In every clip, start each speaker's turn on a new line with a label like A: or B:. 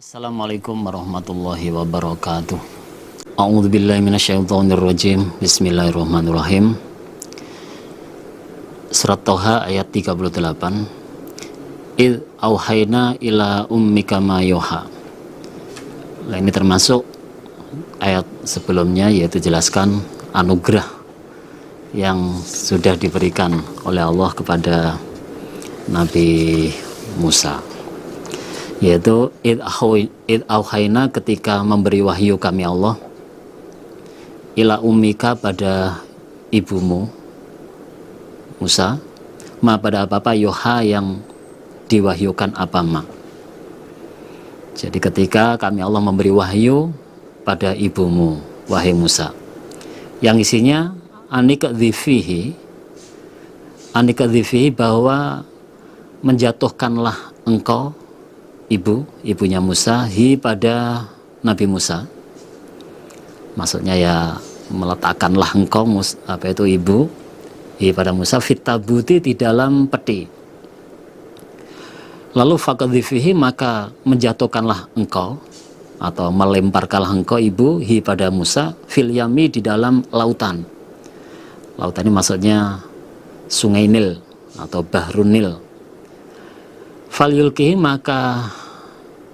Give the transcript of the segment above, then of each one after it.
A: Assalamualaikum warahmatullahi wabarakatuh. A'udzubillahi minasyaitonirrajim. Bismillahirrahmanirrahim. Surat Toha ayat 38. Id auhayna ila ummika ma yuha. Nah, ini termasuk ayat sebelumnya, yaitu jelaskan anugerah yang sudah diberikan oleh Allah kepada Nabi Musa, yaitu id auhayna, ketika memberi wahyu kami Allah, ila ummika, pada ibumu Musa, ma, pada apa-apa, yoha, yang diwahyukan apa ma. Jadi ketika kami Allah memberi wahyu pada ibumu, wahai Musa, yang isinya anikadhifihi, bahwa menjatuhkanlah engkau, ibunya Musa, pada Nabi Musa. Maksudnya ya, meletakkanlah engkau, ibu, pada Musa, fitabuti, di dalam peti. Lalu fakadhifihi, maka menjatuhkanlah engkau, atau melemparkanlah engkau, ibu, pada Musa, fil yami, di dalam lautan. Lautan ini maksudnya Sungai Nil atau Bahrun Nil. Falyulkihi, maka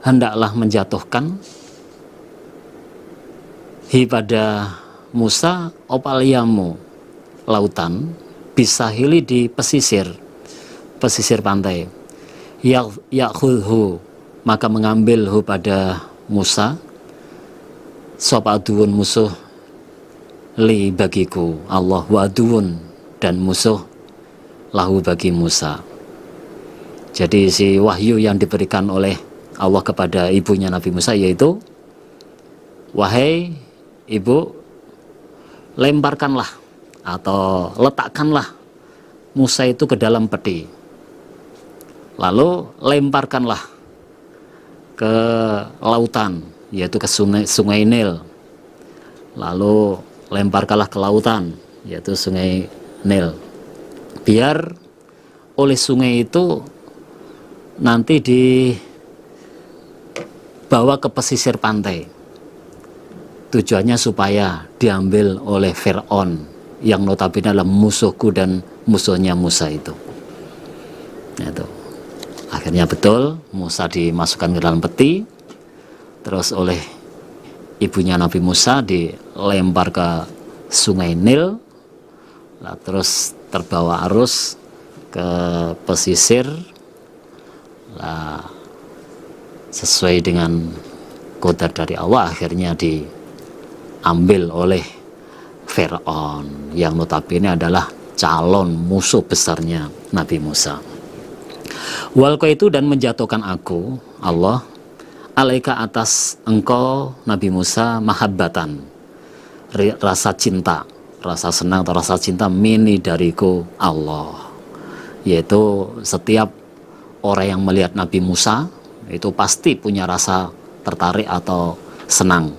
A: hendaklah menjatuhkan pada Musa, opaliamu, lautan, bisahili, di pesisir pantai. Yakhudhu, maka mengambil pada Musa, sopaduun, musuh, li, bagiku Allah, waduun, dan musuh, lahu, bagi Musa. Jadi si wahyu yang diberikan oleh Allah kepada ibunya Nabi Musa, yaitu, wahai ibu, lemparkanlah atau letakkanlah Musa itu ke dalam peti, lalu lemparkanlah ke lautan, yaitu ke sungai Nil, lalu lemparkanlah ke lautan, yaitu Sungai Nil, biar oleh sungai itu nanti dibawa ke pesisir pantai. Tujuannya supaya diambil oleh Fir'aun, yang notabene adalah musuhku dan musuhnya Musa itu. Itu. Akhirnya betul, Musa dimasukkan ke dalam peti, terus oleh ibunya Nabi Musa dilempar ke Sungai Nil, terus terbawa arus ke pesisir. Sesuai dengan qadar dari Allah, akhirnya diambil oleh Fir'aun, yang notabene adalah calon musuh besarnya Nabi Musa. Walqa itu, dan menjatuhkan aku Allah, alaika, atas engkau Nabi Musa, mahabbatan, rasa cinta, rasa senang atau rasa cinta, mini, dariku Allah. Yaitu setiap orang yang melihat Nabi Musa itu pasti punya rasa tertarik atau senang,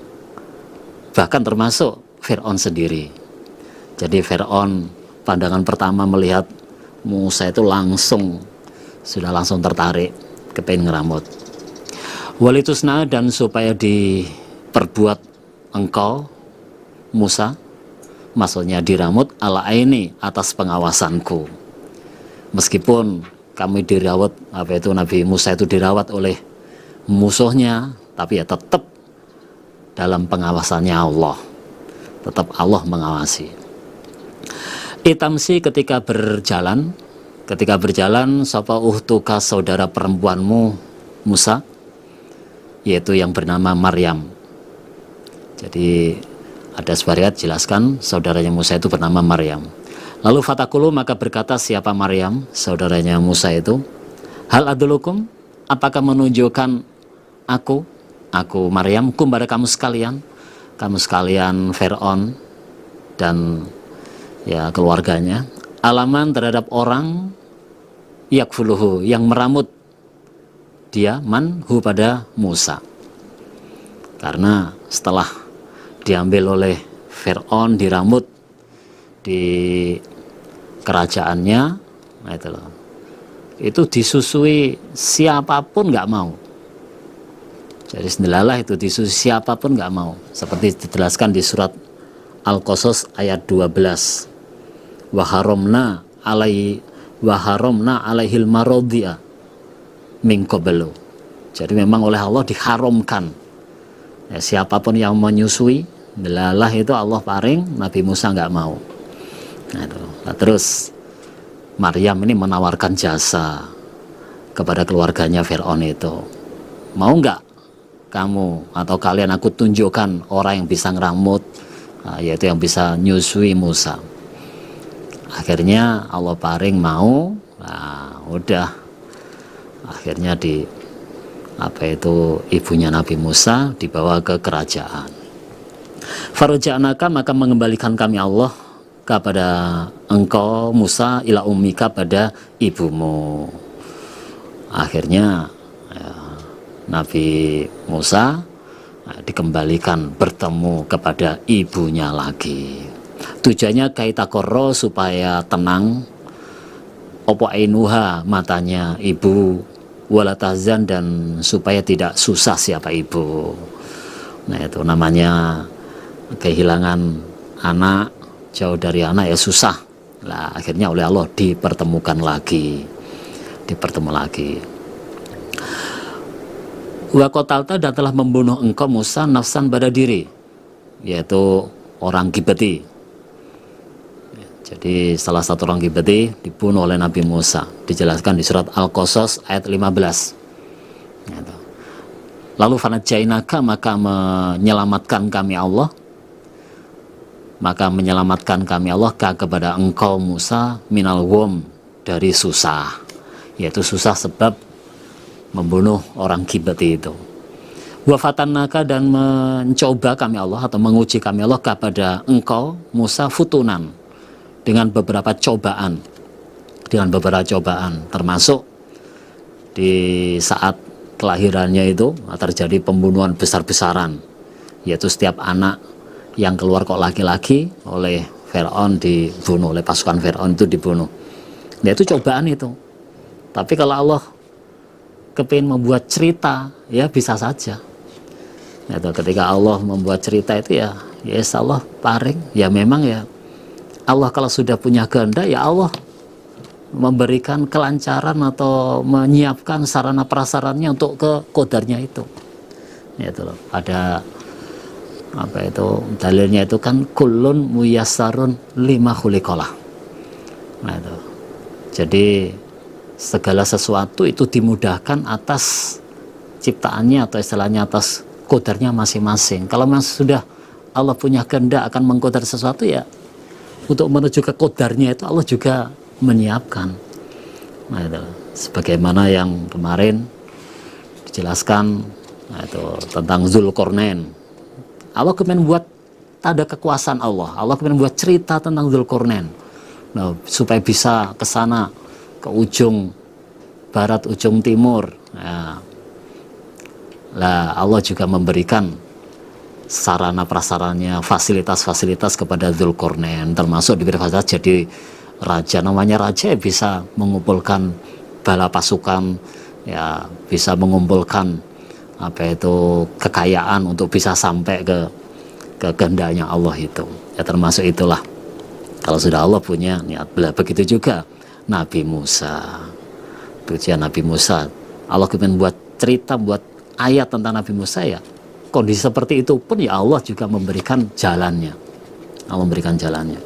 A: bahkan termasuk Fir'aun sendiri. Jadi Fir'aun pandangan pertama melihat Musa itu langsung tertarik, kepengin ngeramut. Walitusna, dan supaya diperbuat engkau Musa, maksudnya diramut, ala aini, atas pengawasanku. Meskipun kami dirawat, Nabi Musa itu dirawat oleh musuhnya, tapi ya tetap dalam pengawasannya Allah, tetap Allah mengawasi. Itamsi, ketika berjalan, sapa uhtuka, saudara perempuanmu Musa, yaitu yang bernama Maryam. Jadi ada sebuah riwayat jelaskan saudaranya Musa itu bernama Maryam. Lalu fatakulu, maka berkata siapa Maryam, saudaranya Musa itu, hal adulukum, apakah menunjukkan aku Maryam, pada kamu sekalian Fir'aun dan ya keluarganya, alaman, terhadap orang, yakfuluhu, yang meramut dia, manhu, pada Musa. Karena setelah diambil oleh Fir'aun, diramut di kerajaannya, itu disusui siapapun nggak mau. Jadi sendelalah itu disusi siapapun nggak mau. Seperti dijelaskan di surat Al-Qasas ayat 12. Wa haramna alaihil maradhi'a min qablu. Jadi memang oleh Allah diharamkan. Ya, siapapun yang menyusui, delalah itu Allah paring, Nabi Musa nggak mau. Nah, itu. Nah, terus Maryam ini menawarkan jasa kepada keluarganya Fir'aun itu. Mau nggak kamu atau kalian aku tunjukkan orang yang bisa ngeramut, yaitu yang bisa nyusui Musa. Akhirnya Allah paring mau. Nah, udah akhirnya ibunya Nabi Musa dibawa ke kerajaan. Faraja'naka, maka mengembalikan kami Allah kepada engkau Musa ila ummika, pada ibumu. Akhirnya Nabi Musa dikembalikan bertemu kepada ibunya lagi. Tujuannya kaitakorro, supaya tenang, opo ainuha, matanya ibu, walatazan, dan supaya tidak susah siapa ibu. Nah, itu namanya kehilangan anak, jauh dari anak ya susah. Nah, akhirnya oleh Allah dipertemukan lagi. Wa qatalta, dan telah membunuh engkau Musa nafsan pada diri, yaitu orang Kibti. Jadi salah satu orang Kibti dibunuh oleh Nabi Musa. Dijelaskan di surat Al-Qasas ayat 15. Lalu fanajainaka, maka menyelamatkan kami Allah. Maka menyelamatkan kami Allah kepada engkau Musa minal gham, dari susah, yaitu susah sebab membunuh orang Kibti itu. Wa fatannaka, dan mencoba kami Allah atau menguji kami Allah kepada engkau Musa futunan, dengan beberapa cobaan, termasuk di saat kelahirannya itu terjadi pembunuhan besar-besaran, yaitu setiap anak yang keluar kok laki-laki oleh Fir'aun dibunuh, oleh pasukan Fir'aun itu dibunuh. Nah, itu cobaan itu. Tapi kalau Allah kepingin membuat cerita, ya bisa saja. Itu ketika Allah membuat cerita itu ya Allah paring, ya memang ya Allah kalau sudah punya kehendak, ya Allah memberikan kelancaran atau menyiapkan sarana prasarannya untuk ke kodarnya itu. Itu loh. Ada dalilnya itu kan kullun muyassarun lima khuliqalah. Nah, itu. Jadi segala sesuatu itu dimudahkan atas ciptaannya atau istilahnya atas kodarnya masing-masing. Kalau sudah Allah punya kehendak akan mengkodar sesuatu, ya untuk menuju ke kodarnya itu Allah juga menyiapkan. Nah, itu sebagaimana yang kemarin dijelaskan, itu tentang Zulkarnain. Allah kemudian buat tanda kekuasaan Allah. Allah kemudian buat cerita tentang Zulkarnain. Nah, supaya bisa ke sana, ke ujung barat, ujung timur. Nah, Allah juga memberikan sarana prasarannya, fasilitas-fasilitas kepada Zulkarnain, termasuk diberi fasilitas jadi raja. Namanya raja, ya bisa mengumpulkan bala pasukan, ya bisa mengumpulkan kekayaan untuk bisa sampai ke kehendaknya Allah itu. Ya termasuk itulah kalau sudah Allah punya niat. Begitu juga Nabi Musa. Tujuan Nabi Musa, Allah kemudian buat cerita, buat ayat tentang Nabi Musa, ya kondisi seperti itu pun ya Allah juga memberikan jalannya. Allah memberikan jalannya.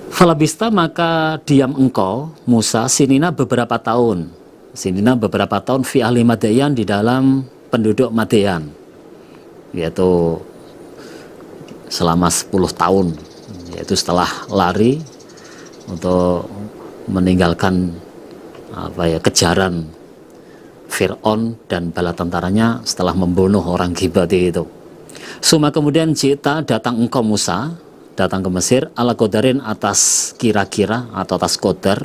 A: Falabista, maka diam engkau Musa sinina beberapa tahun. Sinina beberapa tahun fi ahli Madian, di dalam penduduk Madian, yaitu selama 10 tahun, yaitu setelah lari untuk meninggalkan kejaran Fir'aun dan bala tentaranya setelah membunuh orang Kibti itu. Suma kemudian jita, datang engkau Musa, datang ke Mesir, ala kodarin, atas kira-kira atau atas kodar,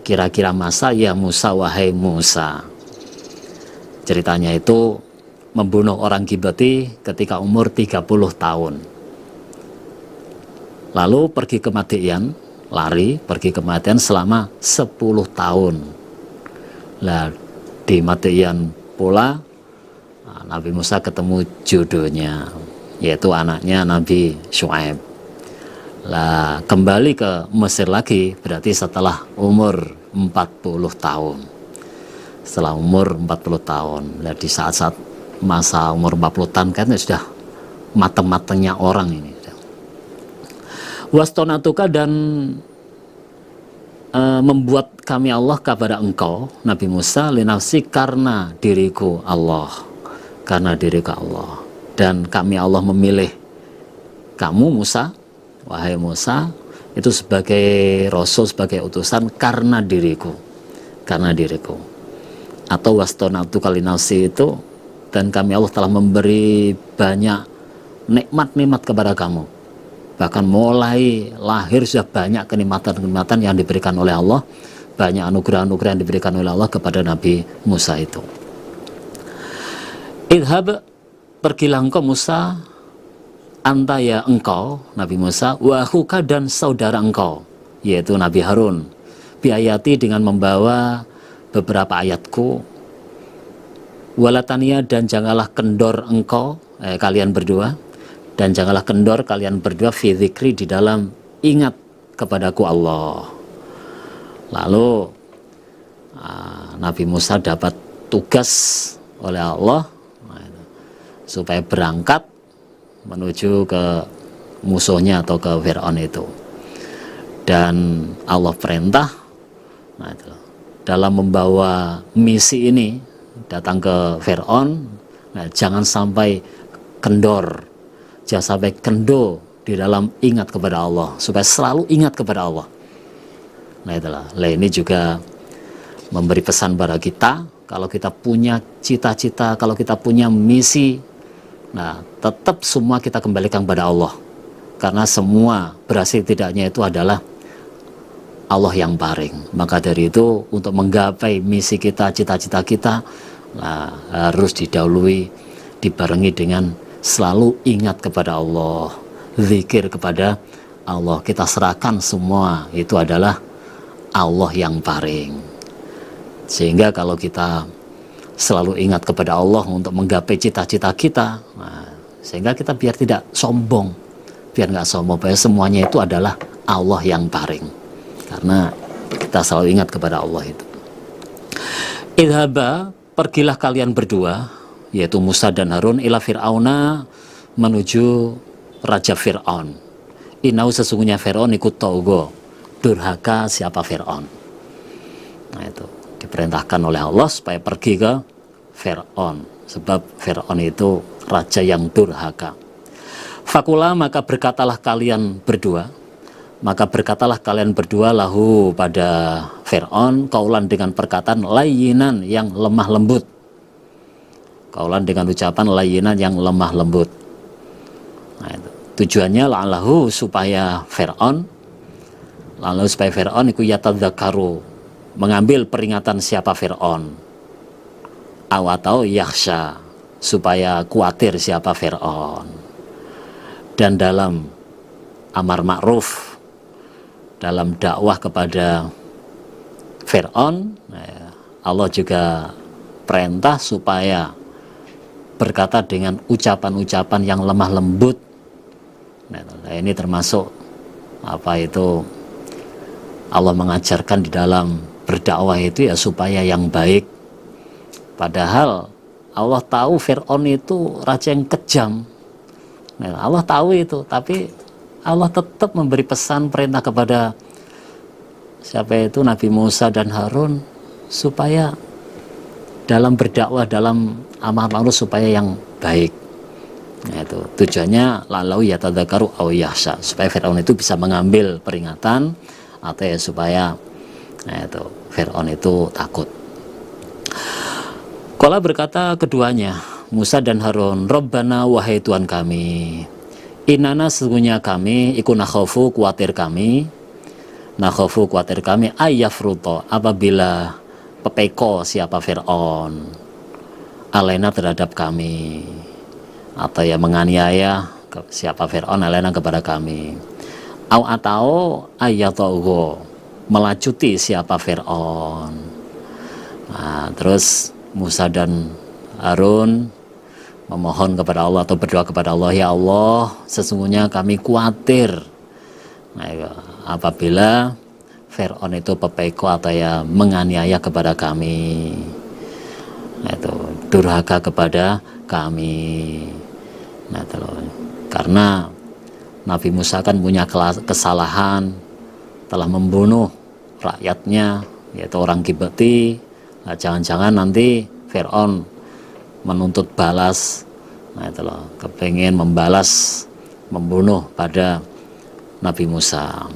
A: kira-kira masa, ya Musa, wahai Musa. Ceritanya itu membunuh orang Kibti ketika umur 30 tahun. Lalu pergi ke Madian, pergi ke Madian selama 10 tahun. Lah, Di Madian pula Nabi Musa ketemu jodohnya, yaitu anaknya Nabi Syuaib. Lah kembali ke Mesir lagi berarti setelah umur 40 tahun. Setelah umur 40 tahun. Nah, di saat-saat masa umur 40 tahun kan sudah mateng-matengnya orang ini. Wastonatuka, dan membuat kami Allah kepada engkau Nabi Musa linafsi, karena diriku Allah, karena diriku Allah, dan kami Allah memilih kamu Musa, wahai Musa, itu sebagai rasul, sebagai utusan karena diriku, karena diriku. Atau wastonatuka linafsi itu, dan kami Allah telah memberi banyak nikmat-nikmat kepada kamu. Bahkan mulai lahir sudah banyak kenikmatan-kenikmatan yang diberikan oleh Allah, banyak anugerah-anugerah yang diberikan oleh Allah kepada Nabi Musa itu. Idhab, pergilah engkau Musa, anta ya engkau Nabi Musa, wa akhuka, dan saudara engkau yaitu Nabi Harun, biayati, dengan membawa beberapa ayatku, walatania, dan janganlah kendor engkau kalian berdua, dan janganlah kendor kalian berdua fi dzikri, di dalam ingat kepadaku Allah. Lalu Nabi Musa dapat tugas oleh Allah supaya berangkat menuju ke musuhnya atau ke Fir'aun itu. Dan Allah perintah dalam membawa misi ini datang ke Fir'aun, jangan sampai kendor, jangan sampai kendo di dalam ingat kepada Allah, supaya selalu ingat kepada Allah. Nah itulah, ini juga memberi pesan pada kita, kalau kita punya cita-cita, kalau kita punya misi, tetap semua kita kembalikan kepada Allah, karena semua berhasil tidaknya itu adalah Allah yang paling. Maka dari itu, untuk menggapai misi kita, cita-cita kita, harus didahului, dibarengi dengan selalu ingat kepada Allah, zikir kepada Allah. Kita serahkan semua itu adalah Allah yang paling. Sehingga kalau kita selalu ingat kepada Allah untuk menggapai cita-cita kita, sehingga kita biar tidak sombong, biar nggak sombong, bahwa semuanya itu adalah Allah yang paling, karena kita selalu ingat kepada Allah itu. Idhaba, pergilah kalian berdua, yaitu Musa dan Harun, ila Fir'auna, menuju Raja Fir'aun. Inau, sesungguhnya Fir'aun ikut togo, durhaka siapa Fir'aun. Nah itu diperintahkan oleh Allah supaya pergi ke Fir'aun, sebab Fir'aun itu raja yang durhaka. Fakula, maka berkatalah kalian berdua, lahu pada Fir'aun, kaulan, dengan perkataan layinan, yang lemah lembut. Kaulan, dengan ucapan layinan, yang lemah lembut. Itu tujuannya la'allahu, supaya Fir'aun iku yatadzakaru, mengambil peringatan siapa Fir'aun, atau yakhsha, supaya khawatir siapa Fir'aun. Dan dalam amar ma'ruf, dalam dakwah kepada Fir'aun, Allah juga perintah supaya berkata dengan ucapan-ucapan yang lemah lembut. Ini termasuk Allah mengajarkan di dalam berdakwah itu ya supaya yang baik. Padahal Allah tahu Fir'aun itu raja yang kejam. Allah tahu itu, tapi Allah tetap memberi pesan, perintah kepada siapa itu Nabi Musa dan Harun, supaya dalam berdakwah, dalam amal ma'ruf, supaya yang baik. Itu tujuannya lalau yatadzakaru aw yakhsha, supaya Fir'aun itu bisa mengambil peringatan, atau ya supaya itu Fir'aun itu takut. Qala, berkata keduanya, Musa dan Harun, Rabbana, wahai Tuhan kami, inana, sesungguhnya kami, iku nakhofu, khawatir kami, ayyafruto, apabila pepeko siapa Fir'aun, alaina, terhadap kami, atau ya menganiaya siapa Fir'aun, alaina, kepada kami, atau ayatogo, melacuti siapa Fir'aun. Terus Musa dan Harun memohon kepada Allah atau berdoa kepada Allah, ya Allah, sesungguhnya kami khawatir apabila Fir'aun itu pepeko atau ya menganiaya kepada kami, itu durhaka kepada kami. Karena Nabi Musa kan punya kesalahan, telah membunuh rakyatnya, yaitu orang Kibti. Jangan-jangan nanti Fir'aun menuntut balas, kepengen membalas, membunuh pada Nabi Musa.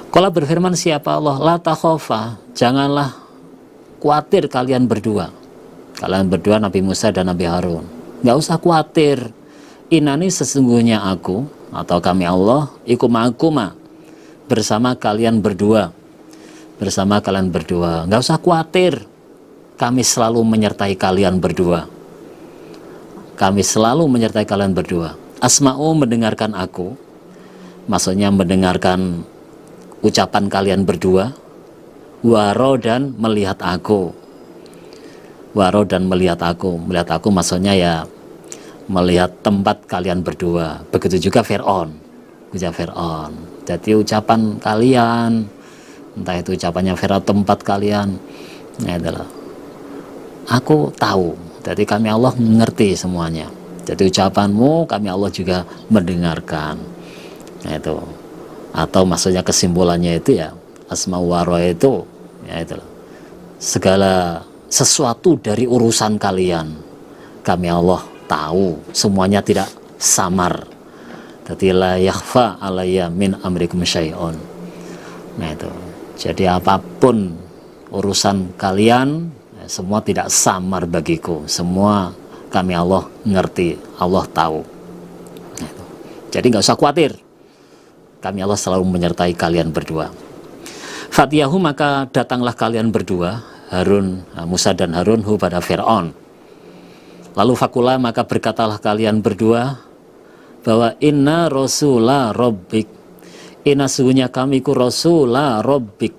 A: Qala berfirman siapa Allah, la takhafa, janganlah khawatir kalian berdua. Kalian berdua, Nabi Musa dan Nabi Harun, nggak usah khawatir. Inani sesungguhnya aku atau kami Allah, iku ma'akuma, bersama kalian berdua. Bersama kalian berdua, nggak usah khawatir. Kami selalu menyertai kalian berdua. Kami selalu menyertai kalian berdua. Asma'u, mendengarkan aku, maksudnya mendengarkan ucapan kalian berdua. Waro, dan melihat aku. Waro, dan melihat aku. Melihat aku maksudnya ya melihat tempat kalian berdua. Begitu juga Fir'aun. Jadi ucapan kalian, entah itu ucapannya Fir'aun, tempat kalian, adalah aku tahu. Jadi kami Allah mengerti semuanya. Jadi ucapanmu kami Allah juga mendengarkan. Itu. Atau maksudnya kesimpulannya itu ya, asma waro itu ya itulah, segala sesuatu dari urusan kalian kami Allah tahu, semuanya tidak samar. Jadi la yakhfa alayya min amrikum syai'un. Itu. Jadi apapun urusan kalian, semua tidak samar bagiku, semua kami Allah ngerti, Allah tahu. Itu. Jadi nggak usah khawatir, kami Allah selalu menyertai kalian berdua. Fatiyahu, maka datanglah kalian berdua, Harun, Musa dan Harun, pada Fir'aun. Lalu fakula, maka berkatalah kalian berdua bahwa inna rasula rabbik, inna sesungguhnya kami ku rasula rabbik,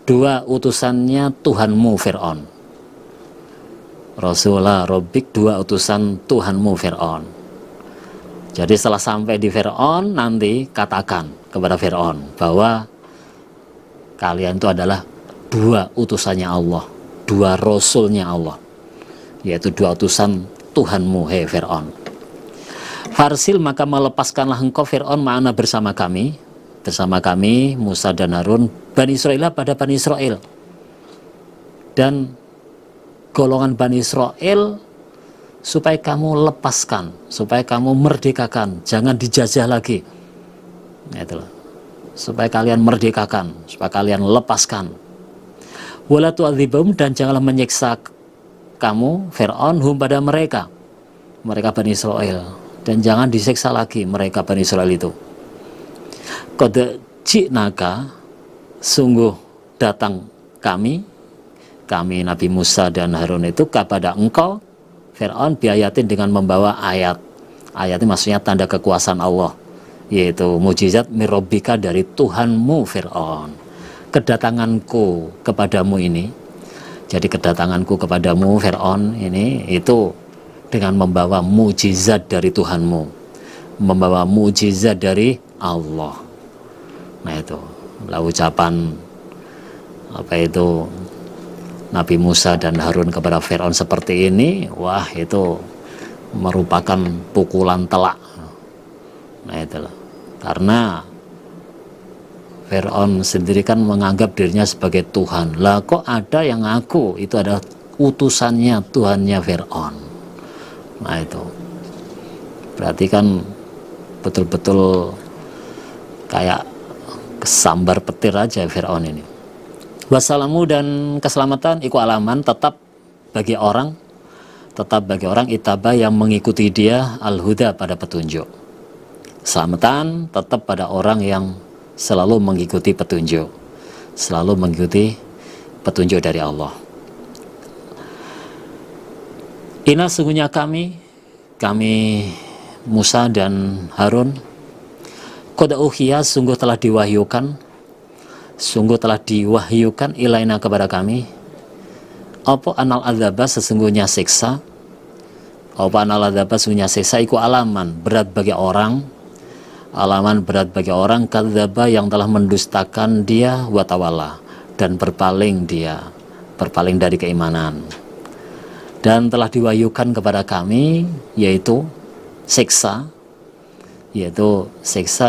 A: dua utusannya Tuhanmu Fir'aun. Rasula rabbik, dua utusan Tuhanmu Fir'aun. Jadi setelah sampai di Fir'aun, nanti katakan kepada Fir'aun bahwa kalian itu adalah dua utusannya Allah, dua rasulnya Allah, yaitu dua utusan Tuhanmu, hei Fir'aun. Farsil, maka melepaskanlah engkau Fir'aun ma'ana bersama kami Musa dan Harun, Bani Israel, pada Bani Israel, dan golongan Bani Israel, supaya kamu lepaskan, supaya kamu merdekakan, jangan dijajah lagi. Itulah. Supaya kalian merdekakan, supaya kalian lepaskan. Wala tu'adzibhum, dan janganlah menyiksa kamu Fir'aun hum, pada mereka Bani Israel, dan jangan disiksa lagi mereka Bani Israel itu. Qad ji'naka, sungguh datang kami Nabi Musa dan Harun itu kepada engkau Fir'aun, biayatin, dengan membawa ayat. Ayat ini maksudnya tanda kekuasaan Allah, yaitu mujizat mirobika, dari Tuhanmu Fir'aun. Kedatanganku kepadamu ini, jadi kedatanganku kepadamu Fir'aun ini, itu dengan membawa mujizat dari Tuhanmu, membawa mujizat dari Allah. Nah itu lah ucapan apa itu Nabi Musa dan Harun kepada Fir'aun seperti ini. Wah, itu merupakan pukulan telak. Nah itulah, karena Fir'aun sendiri kan menganggap dirinya sebagai Tuhan. Lah kok ada yang ngaku itu adalah utusannya, Tuhannya Fir'aun. Nah itu berarti kan betul-betul kayak kesambar petir aja Fir'aun ini. Wassalamu, dan keselamatan, iku alaman, tetap bagi orang itaba, yang mengikuti dia, al-huda, pada petunjuk. Keselamatan tetap pada orang yang selalu mengikuti petunjuk, selalu mengikuti petunjuk dari Allah. Inna, sungguhnya kami Musa dan Harun, qad uhiya, sungguh telah diwahyukan ilaina, kepada kami, Apa anal adzaba sesungguhnya siksa, apa anal adzaba sesungguhnya siksa iku alaman berat bagi orang, alaman berat bagi orang kadzaba yang telah mendustakan dia wa tawalla dan berpaling dari keimanan. Dan telah diwahyukan kepada kami yaitu siksa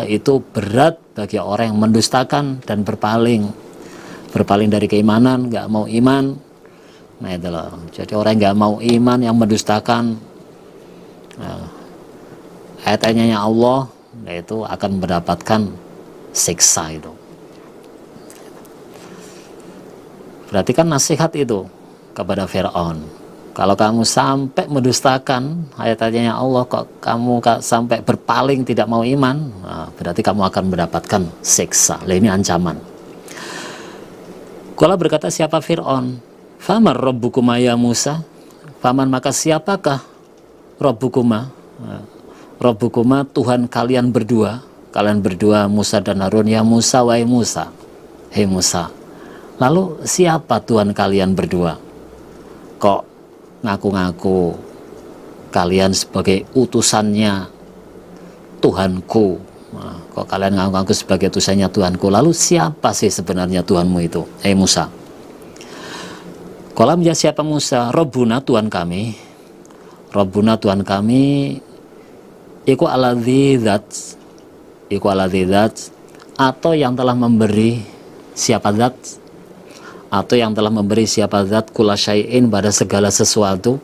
A: itu berat bagi orang yang mendustakan dan berpaling dari keimanan, nggak mau iman. Nah itu loh, jadi orang yang nggak mau iman, yang mendustakan ayat-ayatnya Allah, yaitu akan mendapatkan siksa itu. Berarti kan nasihat itu kepada Fir'aun, kalau kamu sampai mendustakan ayat-ayatnya Allah, kok kamu sampai berpaling tidak mau iman, berarti kamu akan mendapatkan siksa. Lah ini ancaman. Qala berkata siapa Fir'aun, faman rabbukuma ya Musa, faman maka siapakah rabbukuma, rabbukuma Tuhan kalian berdua Musa dan Harun, ya Musa wahai Musa, hei Musa. Lalu siapa Tuhan kalian berdua? Kok ngaku-ngaku kalian sebagai utusannya Tuhanku? Kok kalian ngaku-ngaku sebagai utusannya Tuhanku? Lalu siapa sih sebenarnya Tuhanmu itu, hei Musa? Qala menjawab siapa Musa, Rabbuna Tuhan kami, Rabbuna Tuhan kami iku alladzi dzat, atau yang telah memberi siapa zat, atau yang telah memberi siapa zat kula syai'in pada segala sesuatu,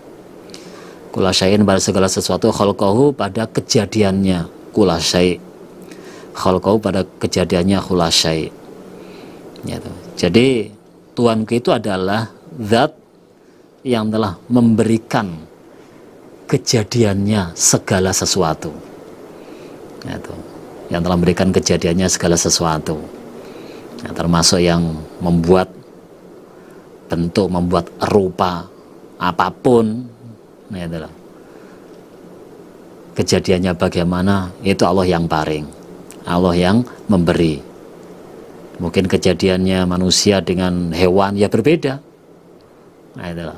A: kula syai'in pada segala sesuatu, khalqahu pada kejadiannya, kula syai', khalqahu pada kejadiannya kula syai'. Jadi Tuhanku itu adalah zat yang telah memberikan kejadiannya segala sesuatu, yang telah memberikan kejadiannya segala sesuatu, termasuk yang membuat bentuk, membuat rupa apapun, kejadiannya bagaimana itu Allah yang paring, Allah yang memberi. Mungkin kejadiannya manusia dengan hewan ya berbeda. Nah itulah.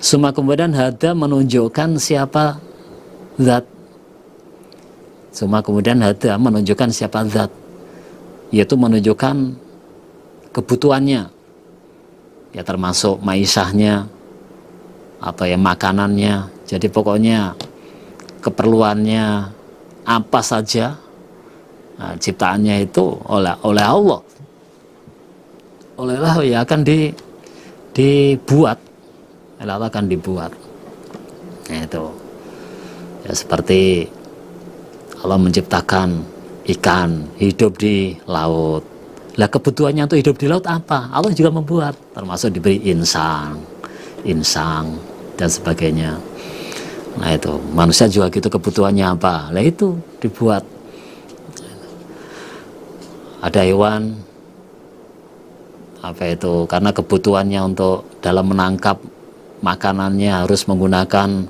A: Suma kemudian hada menunjukkan siapa zat. Suma kemudian hada menunjukkan siapa zat, yaitu menunjukkan kebutuhannya, ya termasuk maisahnya, apa ya, makanannya. Jadi pokoknya keperluannya apa saja, nah, ciptaannya itu oleh Allah, oleh Allah ya akan dibuat, oleh Allah akan dibuat. Nah, itu ya seperti Allah menciptakan ikan hidup di laut. Lah kebutuhannya untuk hidup di laut apa? Allah juga membuat, termasuk diberi insang dan sebagainya. Nah itu manusia juga gitu, kebutuhannya apa? Lah itu dibuat. Ada hewan apa itu, karena kebutuhannya untuk dalam menangkap makanannya harus menggunakan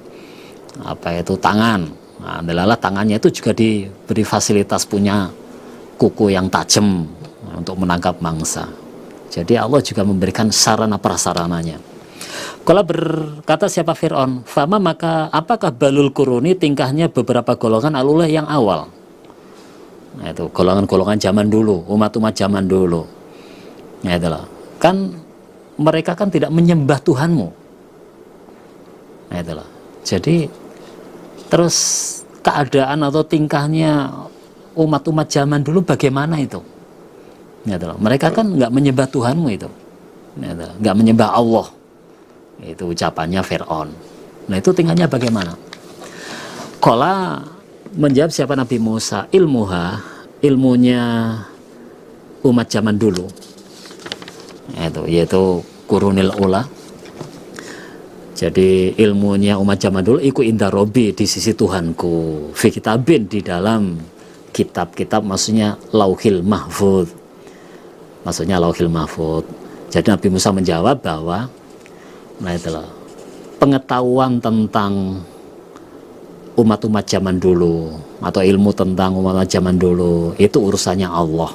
A: apa itu tangan. Nah, adalah tangannya itu juga diberi fasilitas punya kuku yang tajam untuk menangkap mangsa. Jadi Allah juga memberikan sarana prasarananya. Kalau berkata siapa Fir'aun, fama maka apakah balul kuruni tingkahnya beberapa golongan alulah yang awal. Nah itu golongan-golongan zaman dulu, umat-umat zaman dulu. Nah itulah, kan mereka kan tidak menyembah Tuhanmu. Nah itulah. Jadi terus keadaan atau tingkahnya umat-umat zaman dulu bagaimana itu? Nah itulah. Mereka kan nggak menyembah Tuhanmu itu. Nah itulah. Nggak menyembah Allah. Itu ucapannya Fir'aun. Nah itu tingkahnya bagaimana? Qala menjawab siapa Nabi Musa, ilmunya umat zaman dulu, yaitu Qurunil Ula. Jadi ilmunya umat zaman dulu iku inda Robbi, di sisi Tuhanku, fi kitabin, di dalam kitab-kitab, maksudnya Lauhil Mahfud, maksudnya Lauhil Mahfud. Jadi Nabi Musa menjawab bahwa nah itulah, pengetahuan tentang umat-umat zaman dulu atau ilmu tentang umat zaman dulu itu urusannya Allah,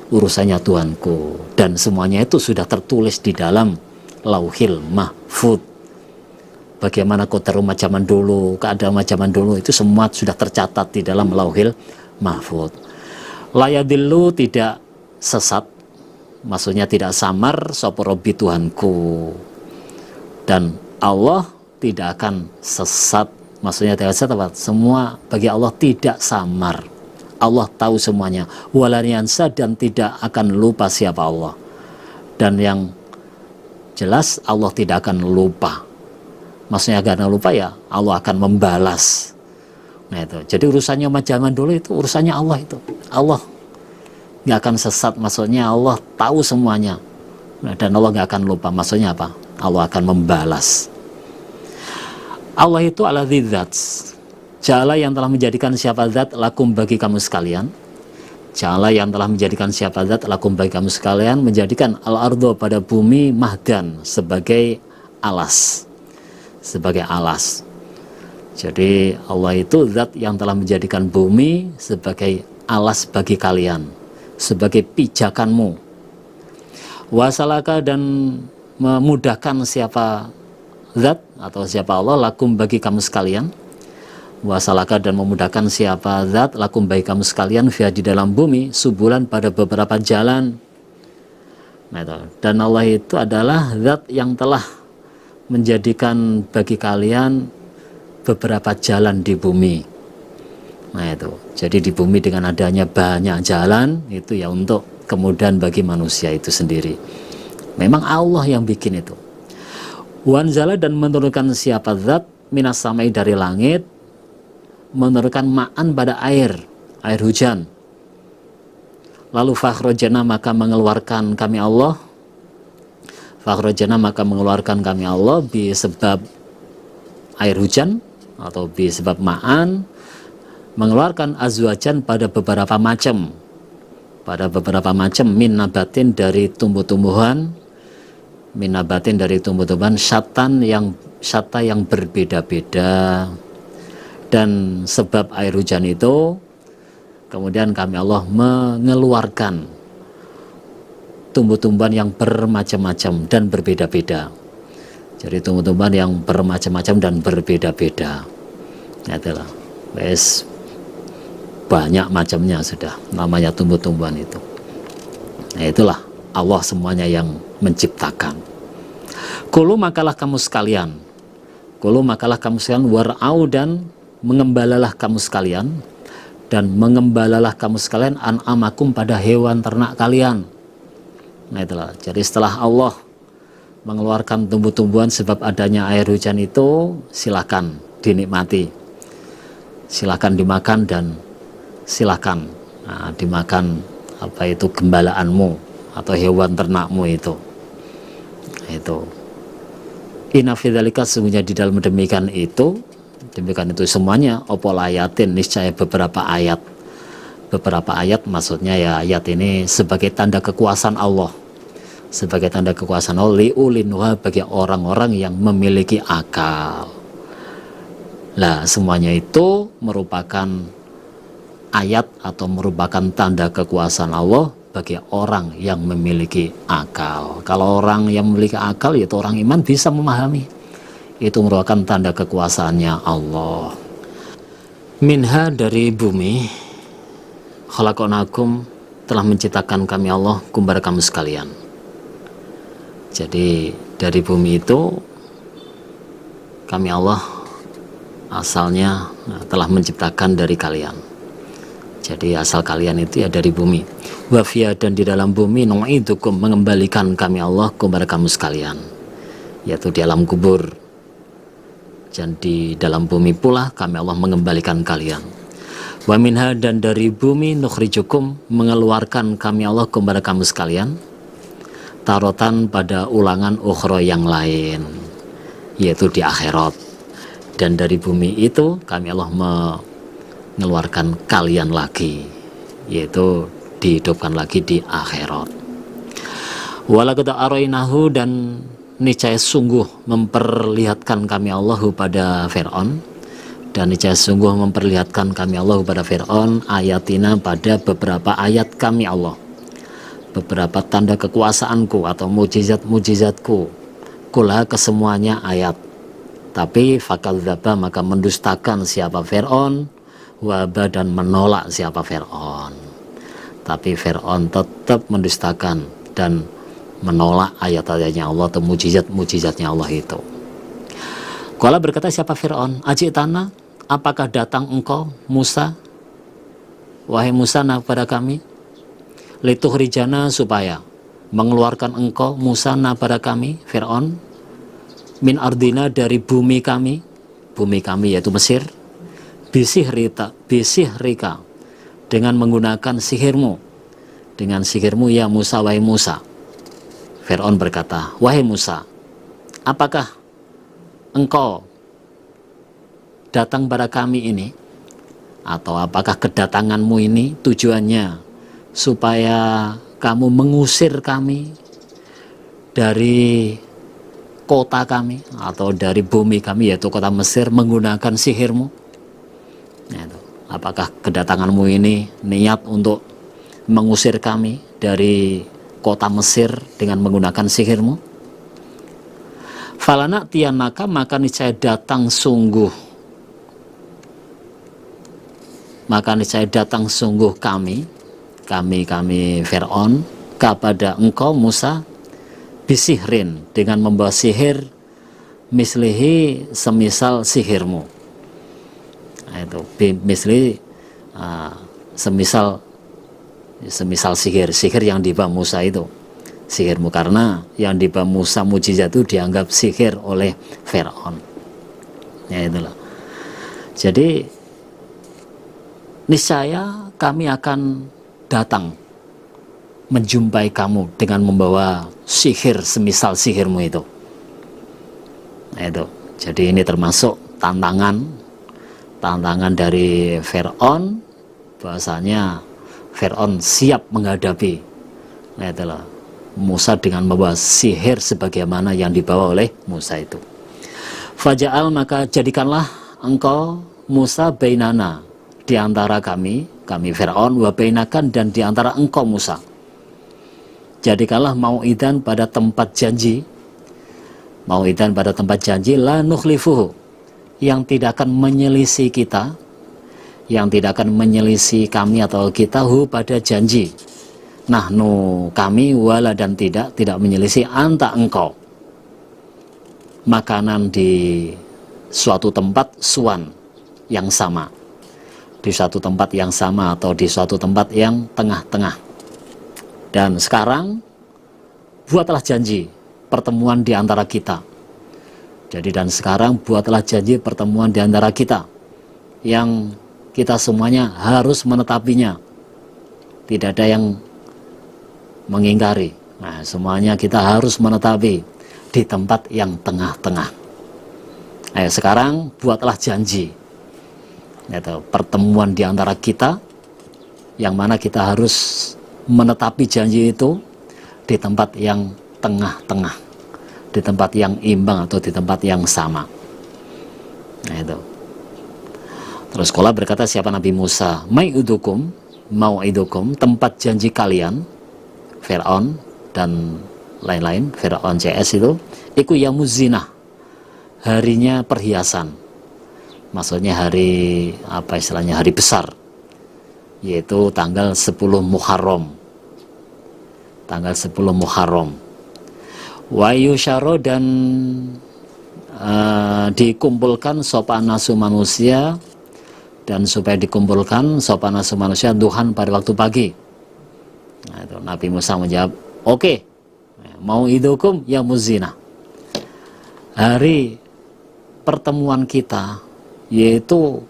A: urusannya Tuhanku, dan semuanya itu sudah tertulis di dalam lauhil mahfud. Bagaimana kota rumah zaman dulu, keadaan zaman dulu, itu semua sudah tercatat di dalam lauhil mahfud. Layadillu, tidak sesat, maksudnya tidak samar, sapa Rabbi Tuhanku. Dan Allah tidak akan sesat, maksudnya tidak sesat apa? Semua bagi Allah tidak samar. Allah tahu semuanya. Walaniansa, dan tidak akan lupa siapa Allah. Dan yang jelas Allah tidak akan lupa. Maksudnya akan lupa ya Allah akan membalas. Nah itu. Jadi urusannya zaman dulu itu urusannya Allah itu. Allah nggak akan sesat, maksudnya Allah tahu semuanya. Nah, dan Allah nggak akan lupa, maksudnya apa? Allah akan membalas. Allah itu ala dzats. Ja'ala, yang telah menjadikan siapa zat lakum bagi kamu sekalian. Ja'ala, yang telah menjadikan siapa zat lakum bagi kamu sekalian, menjadikan al-ardo, pada bumi, mahdan, sebagai alas. Sebagai alas. Jadi Allah itu zat yang telah menjadikan bumi sebagai alas bagi kalian, sebagai pijakanmu. Wasalaka, dan memudahkan siapa zat atau siapa Allah lakum bagi kamu sekalian. Wasalaka, dan memudahkan siapa zat lakum bagi kamu sekalian via di dalam bumi subulan, pada beberapa jalan. Nah, itu. Dan Allah itu adalah zat yang telah menjadikan bagi kalian beberapa jalan di bumi. Nah itu. Jadi di bumi dengan adanya banyak jalan itu ya untuk kemudahan bagi manusia itu sendiri. Memang Allah yang bikin itu. Wanzala, dan menurunkan siapa zat minas samai, dari langit, menurunkan ma'an, pada air hujan. Lalu fakhrojana, maka mengeluarkan kami Allah. Fakhrojana, maka mengeluarkan kami Allah sebab air hujan atau sebab ma'an, mengeluarkan azwajan, pada beberapa macam. Pada beberapa macam min nabatin, dari tumbuh-tumbuhan, min nabatin, dari tumbuh-tumbuhan, syata yang berbeda-beda. Dan sebab air hujan itu kemudian kami Allah mengeluarkan tumbuh-tumbuhan yang bermacam-macam dan berbeda-beda. Jadi tumbuh-tumbuhan yang bermacam-macam dan berbeda-beda. Itulah, wes banyak macamnya sudah namanya tumbuh-tumbuhan itu. Nah, itulah Allah semuanya yang menciptakan. Kulu, makalah kamu sekalian. Kulu, makalah kamu sekalian, war'au, dan mengembalalah kamu sekalian, dan mengembalalah kamu sekalian an'amakum, pada hewan ternak kalian. Nah itulah. Jadi setelah Allah mengeluarkan tumbuh-tumbuhan sebab adanya air hujan itu, silakan dinikmati, silakan dimakan, dan silakan dimakan apa itu gembalaanmu atau hewan ternakmu itu. Itu. Inna fi dzalika, sesungguhnya di dalam demikian itu semuanya opol ayatin, niscaya beberapa ayat. Beberapa ayat maksudnya ya ayat ini sebagai tanda kekuasaan Allah. Sebagai tanda kekuasaan Allah liulinwa, bagi orang-orang yang memiliki akal. Nah, semuanya itu merupakan ayat atau merupakan tanda kekuasaan Allah bagi orang yang memiliki akal. Kalau orang yang memiliki akal, yaitu orang iman, bisa memahami. Itu merupakan tanda kekuasaannya Allah. Minha, dari bumi, khalaqnakum, telah menciptakan kami Allah kepada kamu sekalian. Jadi dari bumi itu kami Allah asalnya telah menciptakan dari kalian. Jadi asal kalian itu ya dari bumi. Wafia, dan di dalam bumi nu'idukum, mengembalikan kami Allah kepada kamu sekalian, yaitu di alam kubur. Dan di dalam bumi pula kami Allah mengembalikan kalian. Wa minha, dan dari bumi nukhrijukum, mengeluarkan kami Allah kepada kamu sekalian, tarotan, pada ulangan ukhra yang lain, yaitu di akhirat. Dan dari bumi itu kami Allah mengeluarkan kalian lagi, yaitu dihidupkan lagi di akhirat. Walaqad arainahu, dan niscaya sungguh memperlihatkan kami Allah pada Fir'aun, dan niscaya sungguh memperlihatkan kami Allah pada Fir'aun ayatina, pada beberapa ayat kami Allah, beberapa tanda kekuasaanku atau mujizat-mujizatku kulha kesemuanya ayat. Tapi fakadzdzaba maka mendustakan siapa Fir'aun, waba dan menolak siapa Fir'aun. Tapi Fir'aun tetap mendustakan dan menolak ayat-ayatnya Allah atau mujizat-mujizatnya Allah itu. Qala berkata siapa Fir'aun, ajitana, apakah datang engkau Musa, wahai Musa, kepada kami, litukhrijana, supaya mengeluarkan engkau Musa pada kami Fir'aun, min ardina, dari bumi kami yaitu Mesir, bisihrika, dengan menggunakan sihirmu ya Musa, wahai Musa. Fir'aun berkata, wahai Musa, apakah engkau datang pada kami ini, atau apakah kedatanganmu ini tujuannya supaya kamu mengusir kami dari kota kami atau dari bumi kami yaitu kota Mesir menggunakan sihirmu? Apakah kedatanganmu ini niat untuk mengusir kami dari kota Mesir dengan menggunakan sihirmu? Falana tianaka, maka niscaya datang sungguh kami Fir'aun kepada engkau Musa, bisihrin, dengan membawa sihir, mislihi, semisal sihirmu. Itu misli, semisal sihir yang dibawa Musa itu sihirmu, karena yang dibawa Musa mujizat itu dianggap sihir oleh Fir'aun. Ya itulah. Jadi niscaya kami akan datang menjumpai kamu dengan membawa sihir semisal sihirmu itu. Nah, itu. Jadi ini termasuk tantangan dari Fir'aun, bahasanya Fir'aun siap menghadapi, nah itulah, Musa dengan membawa sihir sebagaimana yang dibawa oleh Musa itu. Faja'al, maka jadikanlah engkau Musa bainana, di antara kami Fir'aun, wa bainakan, dan di antara engkau Musa. Jadikanlah mau'idan, pada tempat janji, la nukhlifuhu, yang tidak akan menyelisih kita, yang tidak akan menyelisih kami atau kita, pada janji. Nahnu, kami, wala, dan tidak menyelisih, anta, engkau, makanan di suatu tempat, suan, yang sama, di suatu tempat yang sama atau di suatu tempat yang tengah-tengah. Dan sekarang buatlah janji pertemuan di antara kita. Jadi dan sekarang buatlah janji pertemuan di antara kita yang kita semuanya harus menetapinya. Tidak ada yang mengingkari. Nah, semuanya kita harus menetapi di tempat yang tengah-tengah. Ayo sekarang buatlah janji, yaitu pertemuan di antara kita, yang mana kita harus menetapi janji itu di tempat yang tengah-tengah, di tempat yang imbang atau di tempat yang sama. Nah itu. Terus Qala berkata siapa Nabi Musa, mau'idukum, tempat janji kalian, Fir'aun dan lain-lain, Fir'aun CS itu, iku yaumuz zinah, harinya perhiasan. Maksudnya hari, apa istilahnya, hari besar, yaitu tanggal 10 Muharram. Tanggal 10 Muharram. Wa yusyaro, dan dikumpulkan sopan nasu manusia, dan supaya dikumpulkan sopan nasu manusia duhan pada waktu pagi. Nah, itu Nabi Musa menjawab, oke, mau idukum ya muzina, hari pertemuan kita yaitu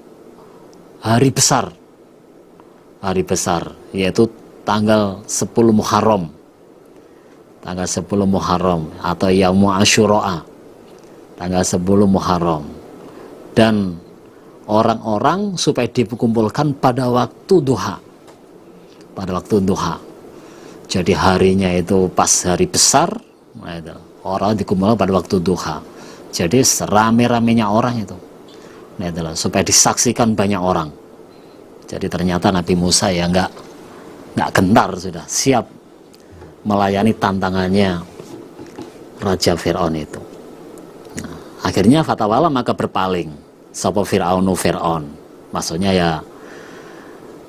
A: hari besar, yaitu tanggal 10 Muharram, tanggal 10 Muharram atau Yaumu Asyura, tanggal 10 Muharram, dan orang-orang supaya dikumpulkan pada waktu duha, jadi harinya itu pas hari besar, nah itu, orang dikumpulkan pada waktu duha, jadi serame-ramenya orang itu, nah itulah, supaya disaksikan banyak orang. Jadi ternyata Nabi Musa ya nggak gentar, sudah siap melayani tantangannya Raja Fir'aun itu. Akhirnya fatawala maka berpaling sapa Fir'aunu Fir'aun. Maksudnya ya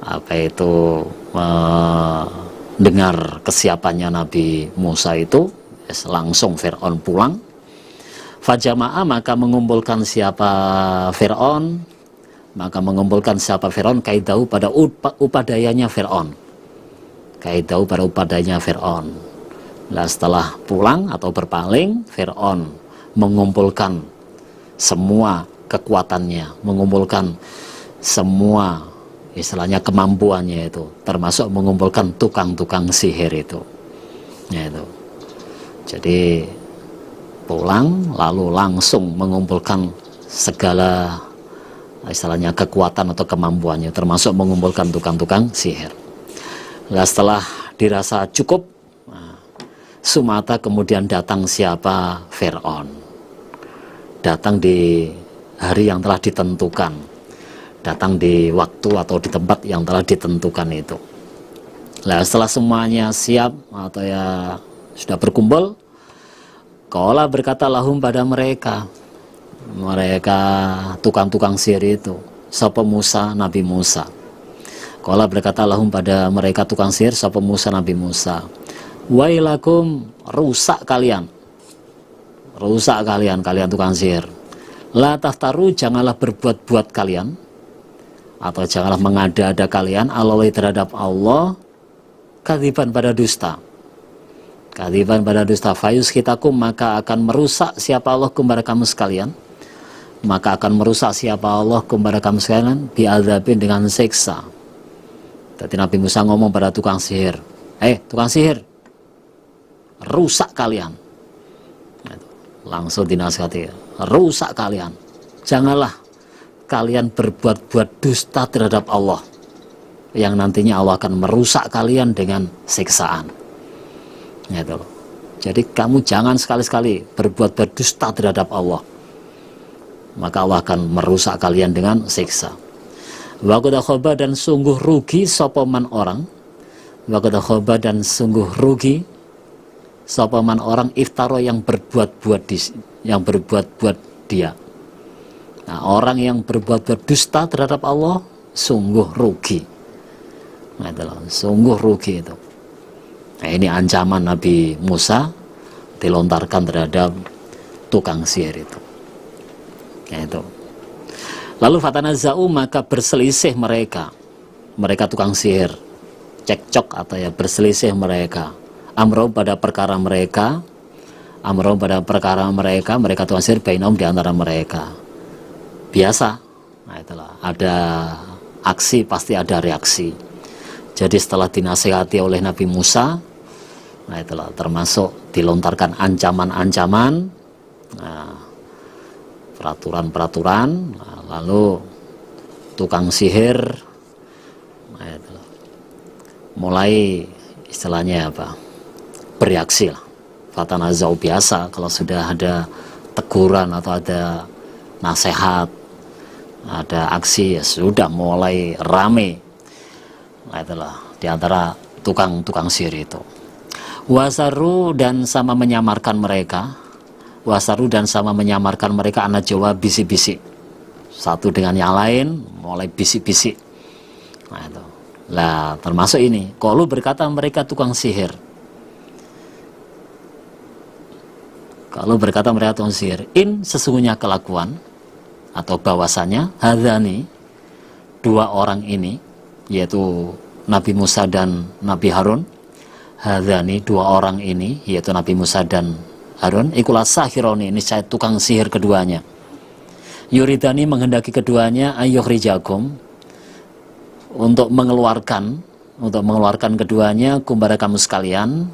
A: apa itu mendengar kesiapannya Nabi Musa itu, langsung Fir'aun pulang. Fajama'a maka mengumpulkan siapa Fir'aun, kaidahu pada upadayanya Fir'aun. Kaidahu pada upadayanya Fir'aun. Nah, setelah pulang atau berpaling, Fir'aun mengumpulkan semua kekuatannya, mengumpulkan semua istilahnya kemampuannya itu, termasuk mengumpulkan tukang-tukang sihir itu. Ya, itu. Jadi pulang lalu langsung mengumpulkan segala istilahnya kekuatan atau kemampuannya, termasuk mengumpulkan tukang-tukang sihir. Nah, setelah dirasa cukup, sumata kemudian datang siapa? Fir'aun. Datang di hari yang telah ditentukan, datang di waktu atau di tempat yang telah ditentukan itu. Nah, setelah semuanya siap atau ya sudah berkumpul, qala berkata lahum pada mereka tukang-tukang sihir itu, sapa Musa, Nabi Musa. Qala berkata lahum pada mereka tukang sihir, sapa Musa, Nabi Musa, wailakum, rusak kalian tukang sihir. La taftaru, janganlah berbuat-buat kalian, atau janganlah mengada-ada kalian, alallahi terhadap Allah, kadziban pada dusta. Fayus kitakum, maka akan merusak siapa Allah kepada kamu sekalian. Bi'adzabin, dengan siksa. Tadi Nabi Musa ngomong pada tukang sihir, tukang sihir, rusak kalian. Langsung dinasihati, rusak kalian, janganlah kalian berbuat-buat dusta terhadap Allah, yang nantinya Allah akan merusak kalian dengan siksaan. Gitu. Jadi kamu jangan sekali-sekali berbuat dusta terhadap Allah, maka Allah akan merusak kalian dengan siksa. Wa qad khaba, dan sungguh rugi sopaman orang. Wa qad khaba, dan sungguh rugi sopaman orang, iftaro, yang berbuat-buat dia. Nah, orang yang berbuat dusta terhadap Allah sungguh rugi. Nah, itulah, sungguh rugi itu. Nah, ini ancaman Nabi Musa dilontarkan terhadap tukang sihir itu. Nah, itu. Lalu fatanazza'u, maka berselisih mereka tukang sihir, cekcok atau ya berselisih mereka. Amro pada perkara mereka, mereka tukang sihir, bainahum, di antara mereka. Biasa. Nah, itulah, ada aksi pasti ada reaksi. Jadi setelah dinasihati oleh Nabi Musa, nah itulah, termasuk dilontarkan ancaman-ancaman, peraturan-peraturan, lalu tukang sihir, nah itulah, mulai istilahnya apa, bereaksi lah. Fatanazau, biasa kalau sudah ada teguran atau ada nasihat, ada aksi, ya sudah mulai rame. Nah, itulah diantara tukang-tukang sihir itu. Wasaru, dan sama menyamarkan mereka anak Jawa, bisik-bisik satu dengan yang lain, mulai bisik-bisik. Nah, itu lah, termasuk ini, qalu, berkata mereka tukang sihir, in, sesungguhnya kelakuan atau bahwasanya, hadzani, dua orang ini, yaitu Nabi Musa dan Nabi Harun, hadzani, dua orang ini, yaitu Nabi Musa dan Harun, ikulah sahironi, ini saya tukang sihir keduanya, yuridani, menghendaki keduanya, ayyukhrijakum, untuk mengeluarkan keduanya, kumbara kamu sekalian,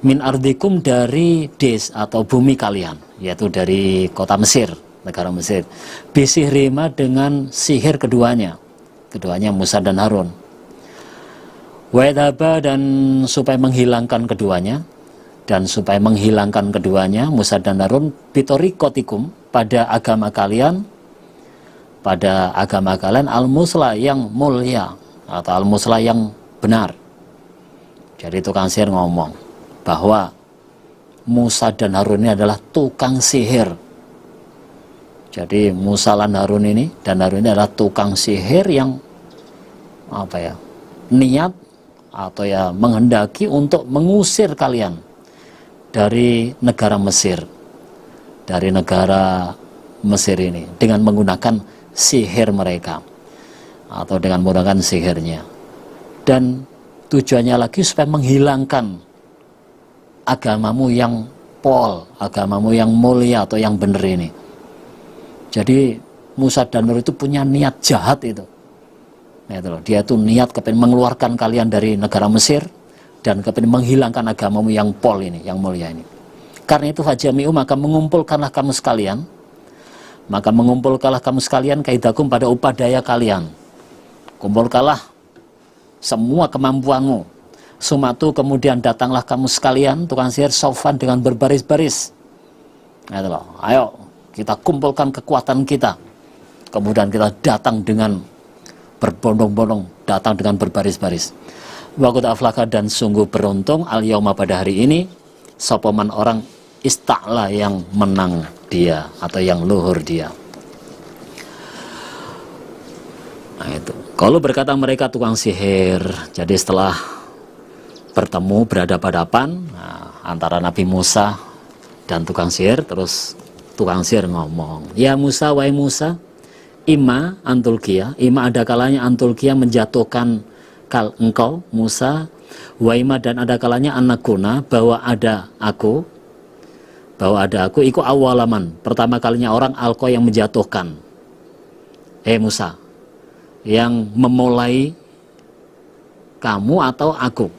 A: min ardikum, dari atau bumi kalian, yaitu dari kota Mesir, negara Mesir, bisihrima, dengan sihir keduanya Musa dan Harun, waedaba, dan supaya menghilangkan keduanya Musa dan Harun, bitorikotikum, pada agama kalian al-musla, yang mulia, atau al-musla, yang benar. Jadi tukang sihir ngomong bahwa Musa dan Harun ini adalah tukang sihir Jadi Musa dan Harun ini adalah tukang sihir yang niat atau ya menghendaki untuk mengusir kalian dari negara Mesir, ini dengan menggunakan sihir mereka atau dengan menggunakan sihirnya. Dan tujuannya lagi supaya menghilangkan agamamu yang agamamu yang mulia atau yang benar ini. Jadi Musa dan Harun itu punya niat jahat itu. Nah, itu loh. Dia tuh niat kepengen mengeluarkan kalian dari negara Mesir dan kepengen menghilangkan agamamu yang ini, yang mulia ini. Karena itu fajami'u, maka mengumpulkanlah kamu sekalian, kaidakum pada upadaya kalian. Kumpulkanlah semua kemampuanmu. Sumatu, kemudian datanglah kamu sekalian, tukang sihir, sofan, dengan berbaris-baris. Nah, itu loh. Ayo kita kumpulkan kekuatan kita. Kemudian kita datang dengan berbondong-bondong, datang dengan berbaris-baris. Wa qad aflaha, dan sungguh beruntung al-yauma, pada hari ini, sopaman orang ista'la, yang menang dia atau yang luhur dia. Nah itu. Kalau berkata mereka tukang sihir, jadi setelah bertemu berhadapan-hadapan antara Nabi Musa dan tukang sihir, terus tukang sihir ngomong, ya Musa, wahai Musa, ima antulkia, ima ada kalanya antulkia menjatuhkan engkau Musa, waima, dan ada kalanya anakuna, bahwa ada aku iku awalaman, pertama kalinya orang alko, yang menjatuhkan. Musa, yang memulai kamu atau aku?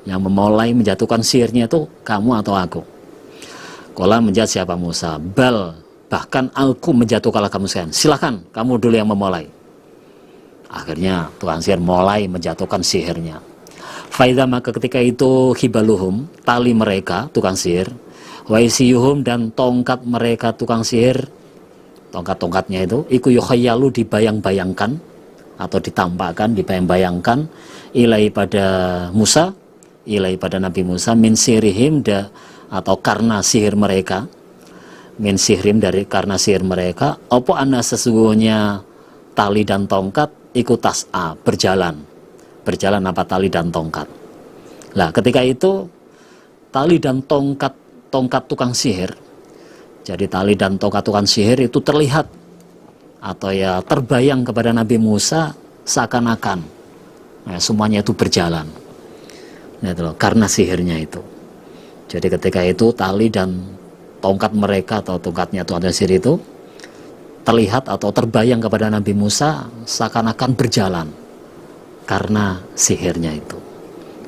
A: Yang memulai menjatuhkan sihirnya itu kamu atau aku? Kola, menjawab siapa Musa, bal, bahkan aku menjatuhkanlah kamu sekalian, silakan kamu dulu yang memulai. Akhirnya tukang sihir mulai menjatuhkan sihirnya. Faidha, maka ketika itu hibaluhum, tali mereka tukang sihir, waisiyuhum, dan tongkat mereka tukang sihir, tongkat-tongkatnya itu, iku yukhayyalu, dibayang-bayangkan atau ditampakkan, dibayang-bayangkan, ilai pada Musa, ilai pada Nabi Musa, min sirihim, atau karena sihir mereka, min sihrim, dari karena sihir mereka, opo anna, sesungguhnya tali dan tongkat, ikut tas'a, berjalan apa tali dan tongkat. Lah ketika itu tali dan tongkat tukang sihir, jadi tali dan tongkat tukang sihir itu terlihat atau ya terbayang kepada Nabi Musa seakan-akan semuanya itu berjalan. Nah, itu loh, karena sihirnya itu. Jadi ketika itu tali dan tongkat mereka atau tongkatnya tukang sihir itu terlihat atau terbayang kepada Nabi Musa seakan-akan berjalan karena sihirnya itu.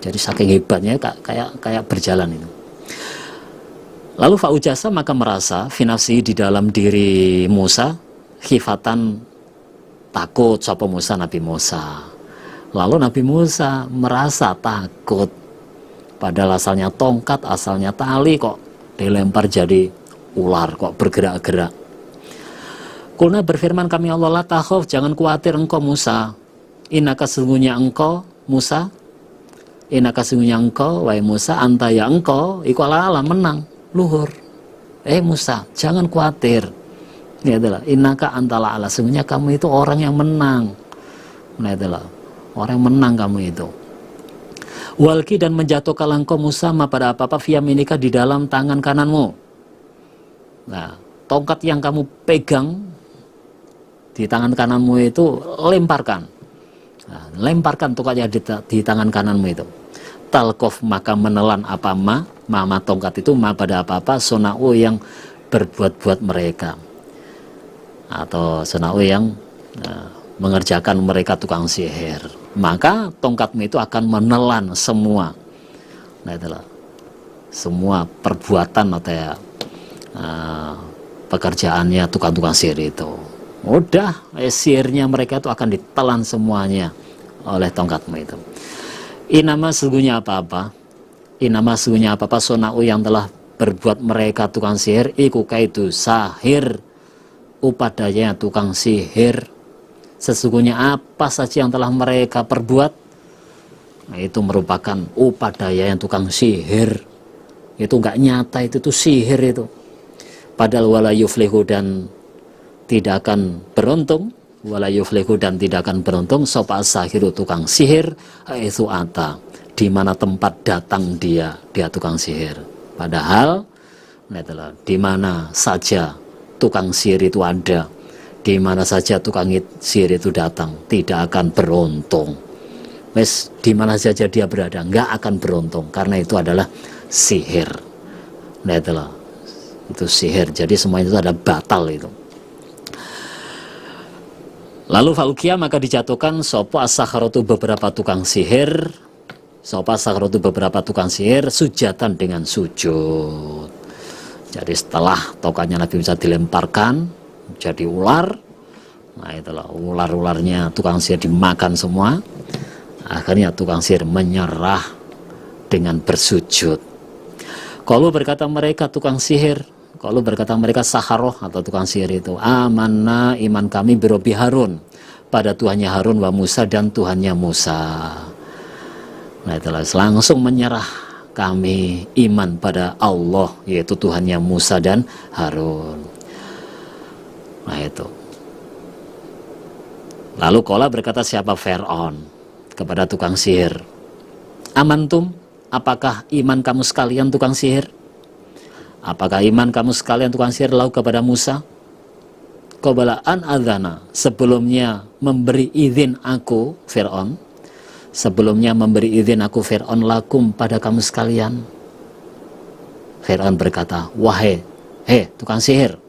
A: Jadi saking hebatnya kayak berjalan itu. Lalu faujasa, maka merasa finafsi, di dalam diri Musa, khifatan, takut sapa Musa, Nabi Musa. Lalu Nabi Musa merasa takut, padahal asalnya tongkat, asalnya tali, kok dilempar jadi ular, kok bergerak-gerak. Kulna, berfirman kami Allah, la takhaf, jangan khawatir engkau Musa, innaka, sesungguhnya engkau Musa, innaka, sesungguhnya engkau wahai Musa, anta, ya engkau, iku ala menang, luhur. Musa, jangan khawatir. Ini adalah innaka antala ala, sesungguhnya kamu itu orang yang menang. Nah itulah orang yang menang kamu itu. Walki, dan menjatuhkan engkau Musa, ma pada apa-apa, fiyaminika, di dalam tangan kananmu. Nah, tongkat yang kamu pegang di tangan kananmu itu lemparkan. Nah, lemparkan tongkatnya di tangan kananmu itu. Talkof, maka menelan apa ma tongkat itu, ma pada apa-apa, sona'u, yang berbuat-buat mereka, atau sona'u, yang mengerjakan mereka tukang sihir. Maka tongkatmu itu akan menelan semua. Nah itulah semua perbuatan atau ya pekerjaannya tukang-tukang sihir itu. Udah, sihirnya mereka itu akan ditelan semuanya oleh tongkatmu itu. Inama, sesungguhnya apa-apa, sona'u, yang telah berbuat mereka tukang sihir, iku kaidu sahir, upadanya tukang sihir. Sesungguhnya apa saja yang telah mereka perbuat, nah, itu merupakan upadaya yang tukang sihir. Itu enggak nyata, itu sihir itu. Padahal wala yuflihu dan tidak akan beruntung, wala yuflihu dan tidak akan beruntung sapa as-sahiru tukang sihir haitsu ata, di mana tempat datang dia tukang sihir. Padahal di mana saja tukang sihir itu ada, di mana saja tukang sihir itu datang, tidak akan beruntung. Wes, di mana saja dia berada nggak akan beruntung, karena itu adalah sihir. Itu sihir, jadi semuanya itu ada batal itu. Lalu falukia maka dijatuhkan sopo as-sakharatu beberapa tukang sihir, sujatan dengan sujud. Jadi setelah tokanya Nabi Musa dilemparkan jadi ular, nah itulah ular-ularnya tukang sihir dimakan semua. Akhirnya tukang sihir menyerah dengan bersujud. Kalau berkata mereka tukang sihir, kalau berkata mereka saharoh atau tukang sihir itu, amanna iman kami birobi Harun, pada Tuhannya Harun wa Musa dan Tuhannya Musa. Nah itulah langsung menyerah kami iman pada Allah, yaitu Tuhannya Musa dan Harun. Nah itu. Lalu Qala berkata siapa Fir'aun kepada tukang sihir, amantum, apakah iman kamu sekalian tukang sihir? Apakah iman kamu sekalian tukang sihir lau kepada Musa? Qabla an adzana, sebelumnya memberi izin aku Fir'aun, sebelumnya memberi izin aku Fir'aun lakum pada kamu sekalian. Fir'aun berkata, wahai tukang sihir,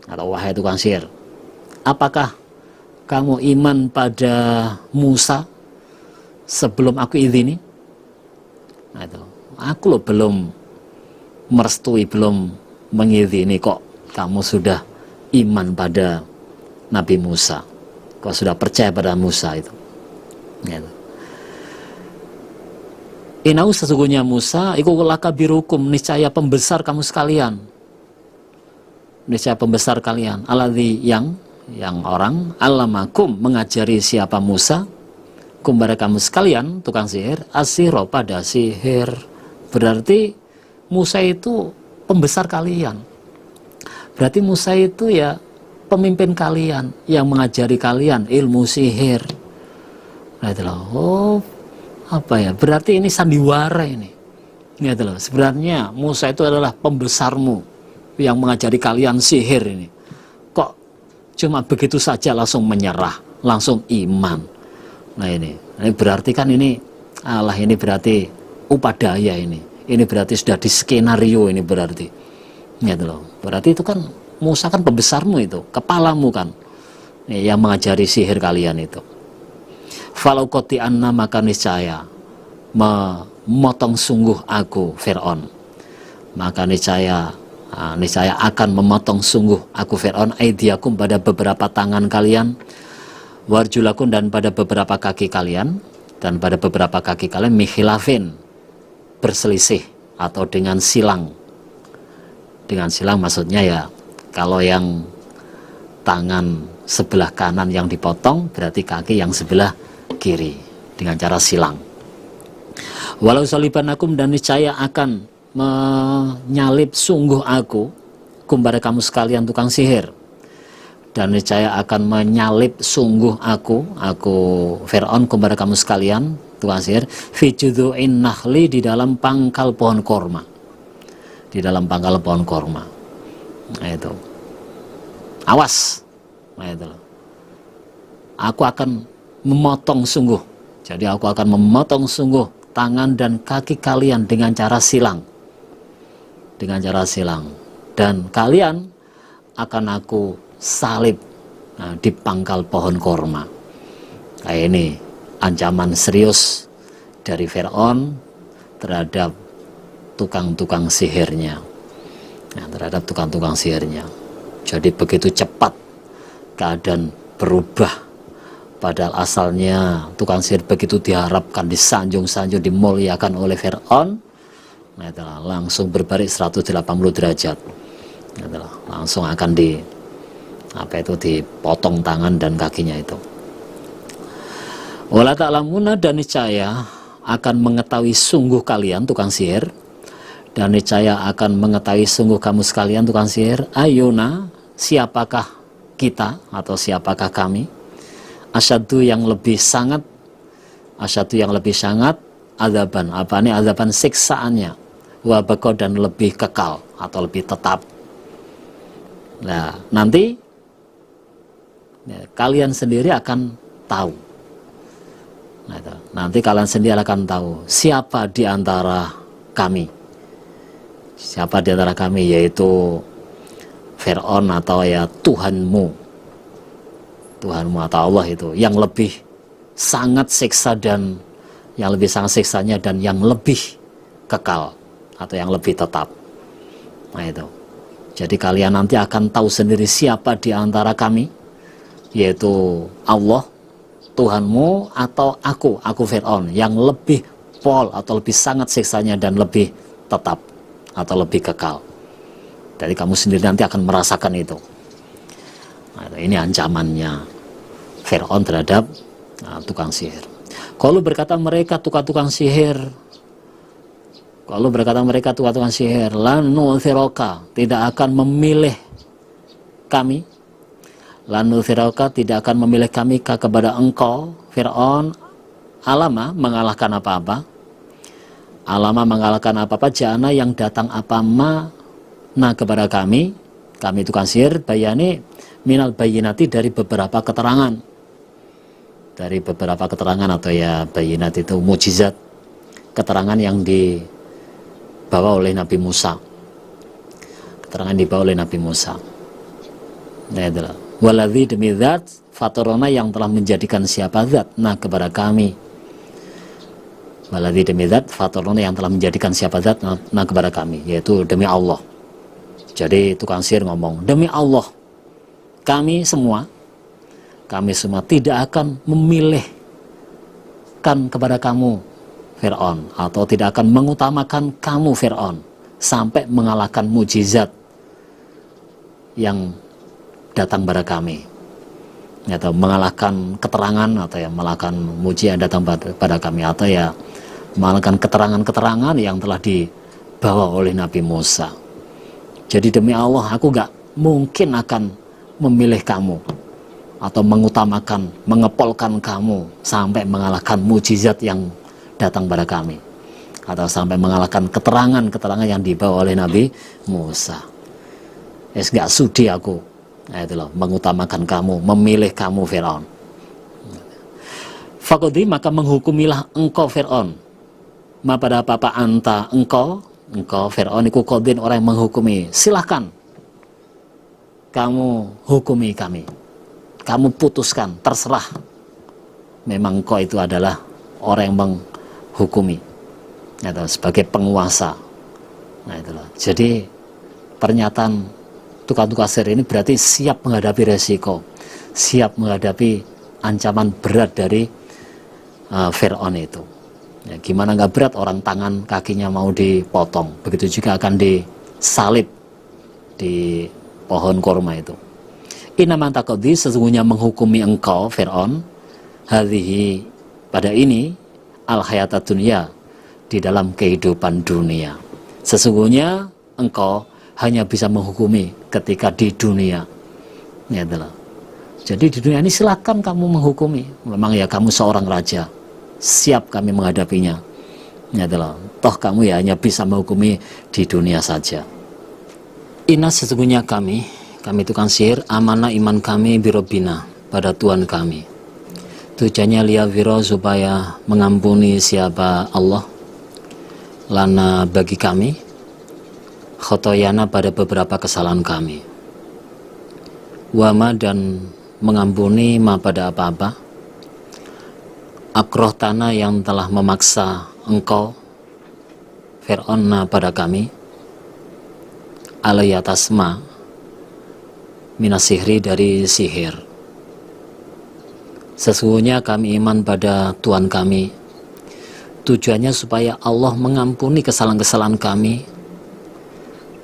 A: atau wahai tukang sihir, apakah kamu iman pada Musa sebelum aku izini? Nah itu, aku loh belum merestui, belum mengizini kok kamu sudah iman pada Nabi Musa, kok sudah percaya pada Musa itu. Gitu. Inau sesungguhnya Musa iku lakabirukum, niscaya pembesar kamu sekalian, niscaya pembesar kalian, alladzi yang orang alamakum mengajari siapa Musa kepada kamu sekalian tukang sihir asiro pada sihir. Berarti Musa itu pembesar kalian, berarti Musa itu ya pemimpin kalian yang mengajari kalian ilmu sihir. Nah itulah, berarti ini sandiwara ini. Ini adalah sebenarnya Musa itu adalah pembesarmu yang mengajari kalian sihir ini. Kok cuma begitu saja langsung menyerah, langsung iman. Nah ini berarti kan ini Allah, ini berarti upadaya ini. Ini berarti sudah di skenario ini berarti. Gitu loh. Berarti itu kan Musa kan pembesarmu itu, kepalamu kan. Yang mengajari sihir kalian itu. Falau qati anna maka niscaya memotong sungguh aku Fir'aun. Maka niscaya akan memotong sungguh aku Fir'aun aidiakum pada beberapa tangan kalian, warjulakum dan pada beberapa kaki kalian, mikhilafin berselisih atau dengan silang. Dengan silang maksudnya ya, kalau yang tangan sebelah kanan yang dipotong berarti kaki yang sebelah kiri dengan cara silang. Walau salibanakum dan niscaya akan menyalib sungguh aku kepada kamu sekalian tukang sihir, dan niscaya akan menyalib sungguh aku Fir'aun kepada kamu sekalian tukang sihir fi judhu'in nakhli, di dalam pangkal pohon korma, Nah itu, awas. Nah itu, aku akan memotong sungguh, jadi aku akan memotong sungguh tangan dan kaki kalian dengan cara silang, dan kalian akan aku salib di pangkal pohon korma. Kayak ini ancaman serius dari Fir'aun terhadap tukang-tukang sihirnya. Jadi begitu cepat keadaan berubah, padahal asalnya tukang sihir begitu diharapkan, disanjung-sanjung, dimuliakan oleh Fir'aun, nah itulah, langsung berbalik 180 derajat. Itulah, langsung akan dipotong tangan dan kakinya itu. Wala ta'lamuna dan niscaya akan mengetahui sungguh kalian tukang sihir, dan niscaya akan mengetahui sungguh kamu sekalian tukang sihir, ayuna, siapakah kita atau siapakah kami, asyadu yang lebih sangat azaban, apa ini azaban siksaannya, wabako dan lebih kekal atau lebih tetap. Nah nanti ya, kalian sendiri akan tahu. Nah, nanti kalian sendiri akan tahu siapa di antara kami. Siapa di antara kami, yaitu Fir'aun atau ya Tuhanmu atau Allah itu yang lebih sangat siksa dan yang lebih sangat siksanya dan yang lebih kekal atau yang lebih tetap. Nah itu. Jadi kalian nanti akan tahu sendiri siapa di antara kami, yaitu Allah Tuhanmu atau aku Fir'aun yang lebih pol atau lebih sangat siksanya dan lebih tetap atau lebih kekal. Jadi kamu sendiri nanti akan merasakan itu. Nah, ini ancamannya Fir'aun terhadap tukang sihir. Kalau berkata mereka tukang sihir, lan nu'thiroka, tidak akan memilih kami, lan nu'thiroka, tidak akan memilih kami kepada engkau Fir'aun, alama, mengalahkan apa-apa, jana yang datang apa na kepada kami tukang sihir, bayani minal bayinati, dari beberapa keterangan atau ya bayinat itu mujizat, keterangan yang dibawa oleh Nabi Musa, Nah itulah waladzi demi zat fatorona yang telah menjadikan siapa zat nah kepada kami, waladzi demi zat fatorona yang telah menjadikan siapa zat nah kepada kami, yaitu demi Allah. Jadi tukang sihir ngomong, demi Allah kami semua tidak akan memilihkan kepada kamu Fir'aun, atau tidak akan mengutamakan kamu Fir'aun sampai mengalahkan mujizat yang datang pada kami, atau mengalahkan keterangan, atau ya mengalahkan mujizat yang datang pada kami, atau ya mengalahkan keterangan yang telah dibawa oleh Nabi Musa. Jadi demi Allah aku gak mungkin akan memilih kamu atau mengutamakan, mengepolkan kamu sampai mengalahkan mujizat yang datang pada kami, atau sampai mengalahkan keterangan yang dibawa oleh Nabi Musa. Gak sudi aku, nah itulah, mengutamakan kamu, memilih kamu Fir'aun. Fakodi, maka menghukumilah engkau Fir'aun, ma pada apa anta engkau Fir'aun iku kodin, orang yang menghukumi, silahkan kamu hukumi kami, kamu putuskan, terserah. Memang engkau itu adalah orang yang menghukumi, atau sebagai penguasa. Nah itulah. Jadi pernyataan tukang sihir ini berarti siap menghadapi resiko, siap menghadapi ancaman berat dari Fir'aun itu. Ya, gimana nggak berat orang tangan kakinya mau dipotong, begitu juga akan disalib di pohon korma itu. Inaman takodi, sesungguhnya menghukumi engkau Fir'aun, hadhihi, pada ini, al hayata dunia, di dalam kehidupan dunia. Sesungguhnya engkau hanya bisa menghukumi ketika di dunia. Ya adalah. Jadi di dunia ini silakan kamu menghukumi. Memang ya kamu seorang raja, siap kami menghadapinya. Ya adalah. Toh kamu ya hanya bisa menghukumi di dunia saja. Inna, sesungguhnya kami tukang sihir, amanah iman kami birobina, pada Tuhan kami. Tujuannya liyawiro, supaya mengampuni siapa Allah, lana bagi kami, khotoyana, pada beberapa kesalahan kami, wama, dan mengampuni ma, pada apa-apa, akroh tanah, yang telah memaksa engkau Fir'aun pada kami, alayatasma, minasihri, dari sihir. Sesungguhnya kami iman pada Tuhan kami, tujuannya supaya Allah mengampuni kesalahan-kesalahan kami,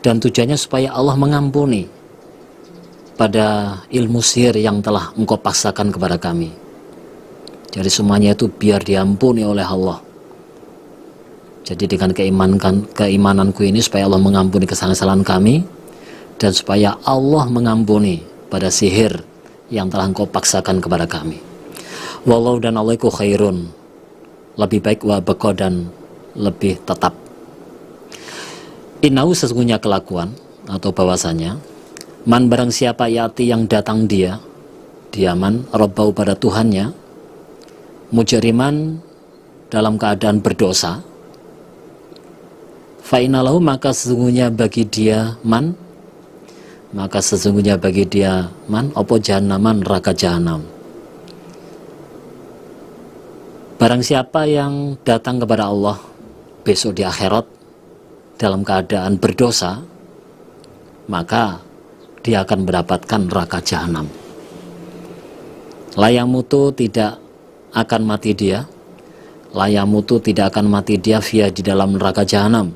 A: dan tujuannya supaya Allah mengampuni pada ilmu sihir yang telah engkau paksakan kepada kami. Jadi semuanya itu biar diampuni oleh Allah. Jadi dengan keimananku ini supaya Allah mengampuni kesalahan-kesalahan kami, dan supaya Allah mengampuni pada sihir yang telah engkau paksakan kepada kami. Wallahu, dan Allah iku khairun, lebih baik, wa baqa, dan lebih tetap. Innahu, sesungguhnya kelakuan atau bahwasanya, man barang siapa yati yang datang dia man Rabbau pada Tuhannya, mujriman dalam keadaan berdosa, fa innalahu, maka sesungguhnya bagi dia man opo jahannaman, neraka jahanam. Barang siapa yang datang kepada Allah besok di akhirat dalam keadaan berdosa, maka dia akan mendapatkan neraka jahanam. Layamutu, tidak akan mati dia, via, di dalam neraka jahanam,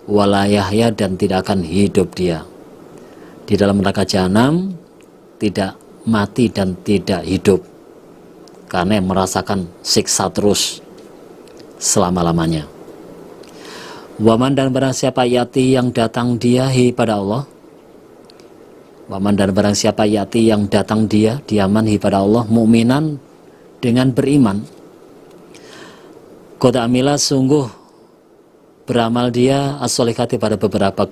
A: walayahya, dan tidak akan hidup dia di dalam neraka jahanam, tidak mati dan tidak hidup, karena merasakan siksa terus selama-lamanya. Waman, dan barang siapa yati yang datang dia pada Allah, waman, dan barang siapa yati yang datang dia man pada Allah, mu'minan, dengan beriman, qad amila, sungguh beramal dia as-sholihati, pada beberapa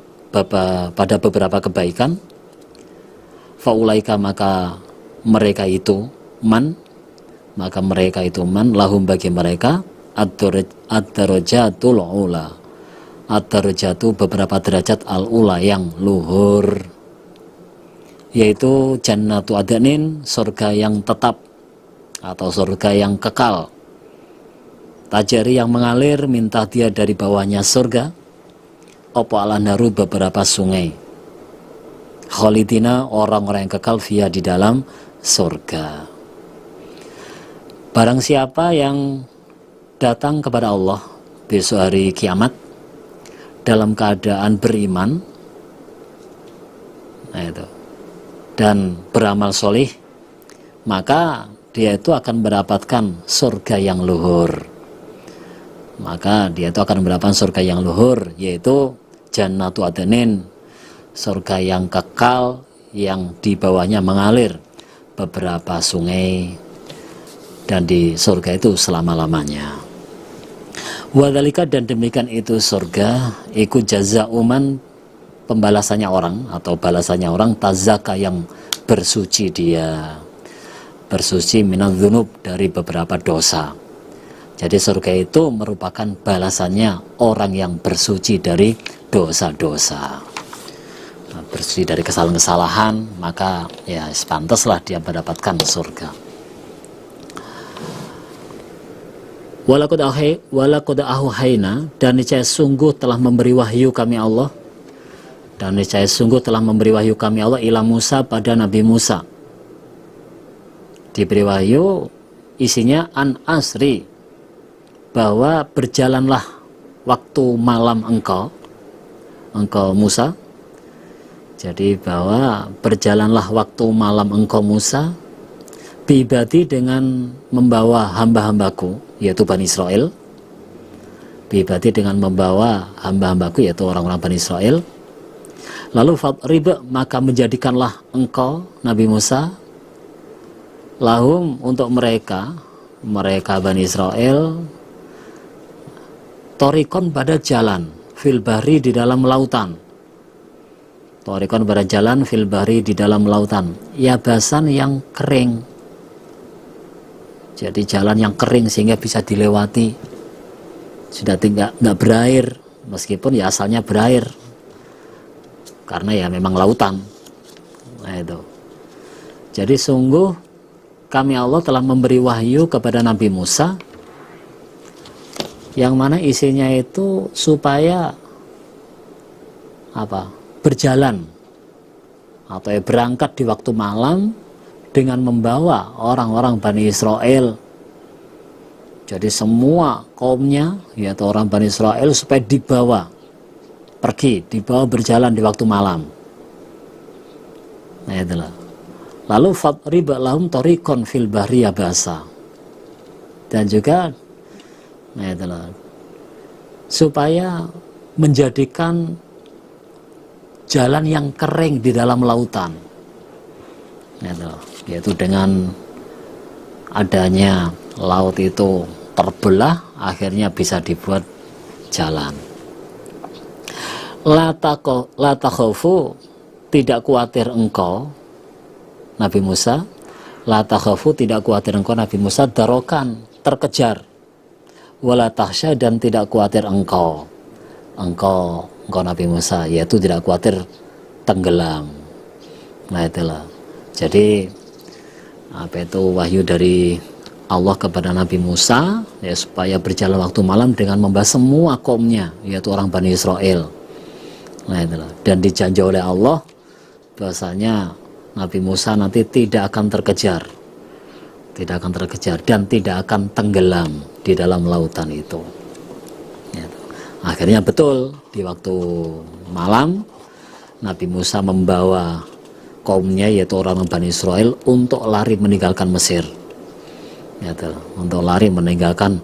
A: kebaikan, faulaika, maka mereka itu man, lahum, bagi mereka, ad-darajatul ula, ad-darajatu, beberapa derajat, al-ula, yang luhur, yaitu jannatu adnin, surga yang tetap atau surga yang kekal, tajari, yang mengalir, minta dia dari bawahnya surga, opo al-anharu, beberapa sungai, khalidina, orang-orang yang kekal, via, di dalam surga. Barang siapa yang datang kepada Allah besok hari kiamat dalam keadaan beriman, dan beramal solih, maka dia itu akan mendapatkan surga yang luhur. Yaitu jannatu adnin, surga yang kekal, yang di bawahnya mengalir beberapa sungai, dan di surga itu selama-lamanya. Wadhalika, dan demikian itu surga, iku jazauman, pembalasannya orang atau balasannya orang, tazaka, yang bersuci dia, bersuci minadz-dzunub, dari beberapa dosa. Jadi surga itu merupakan balasannya orang yang bersuci dari dosa-dosa, bersuci dari kesalahan-kesalahan, maka ya pantaslah dia mendapatkan surga. Walaqad auhayna, dan niscaya sungguh telah memberi wahyu kami Allah, ila Musa, pada Nabi Musa. Diberi wahyu, isinya an asri, bahwa berjalanlah waktu malam engkau Musa. Jadi bahwa berjalanlah waktu malam engkau Musa, bibadi, dengan membawa hamba-hambaku, yaitu Bani Israel, dengan membawa hamba-hambaku, yaitu orang-orang Bani Israel. Lalu fadrib, maka menjadikanlah engkau Nabi Musa, lahum, untuk mereka Bani Israel, torikon, pada jalan, fil bahri, di dalam lautan, di dalam lautan, yabasan, yang kering. Jadi jalan yang kering sehingga bisa dilewati, sudah nggak berair, meskipun ya asalnya berair, karena ya memang lautan. Itu. Jadi sungguh kami Allah telah memberi wahyu kepada Nabi Musa, yang mana isinya itu supaya berjalan atau berangkat di waktu malam dengan membawa orang-orang Bani Israel. Jadi semua kaumnya, yaitu orang Bani Israel, supaya dibawa berjalan di waktu malam. Nah itulah. Lalu fadrib lahum tariqan fil bahri, yabasa. Dan juga, nah itulah, supaya menjadikan jalan yang kering di dalam lautan, yaitu dengan adanya laut itu terbelah, akhirnya bisa dibuat jalan. La takhafu, tidak khawatir engkau Nabi Musa, la takhafu, tidak khawatir engkau Nabi Musa, darokan, terkejar, wala tahsya, dan tidak khawatir engkau Nabi Musa, yaitu tidak khawatir tenggelam. Nah itulah, jadi apa itu wahyu dari Allah kepada Nabi Musa, ya, supaya berjalan waktu malam dengan membahas semua kaumnya, yaitu orang Bani Israel. Nah itulah, dan dijanji oleh Allah bahwasanya Nabi Musa nanti tidak akan terkejar dan tidak akan tenggelam di dalam lautan itu. Ya, akhirnya betul di waktu malam Nabi Musa membawa kaumnya, yaitu orang Bani Israel, untuk lari meninggalkan Mesir. Ya, untuk lari meninggalkan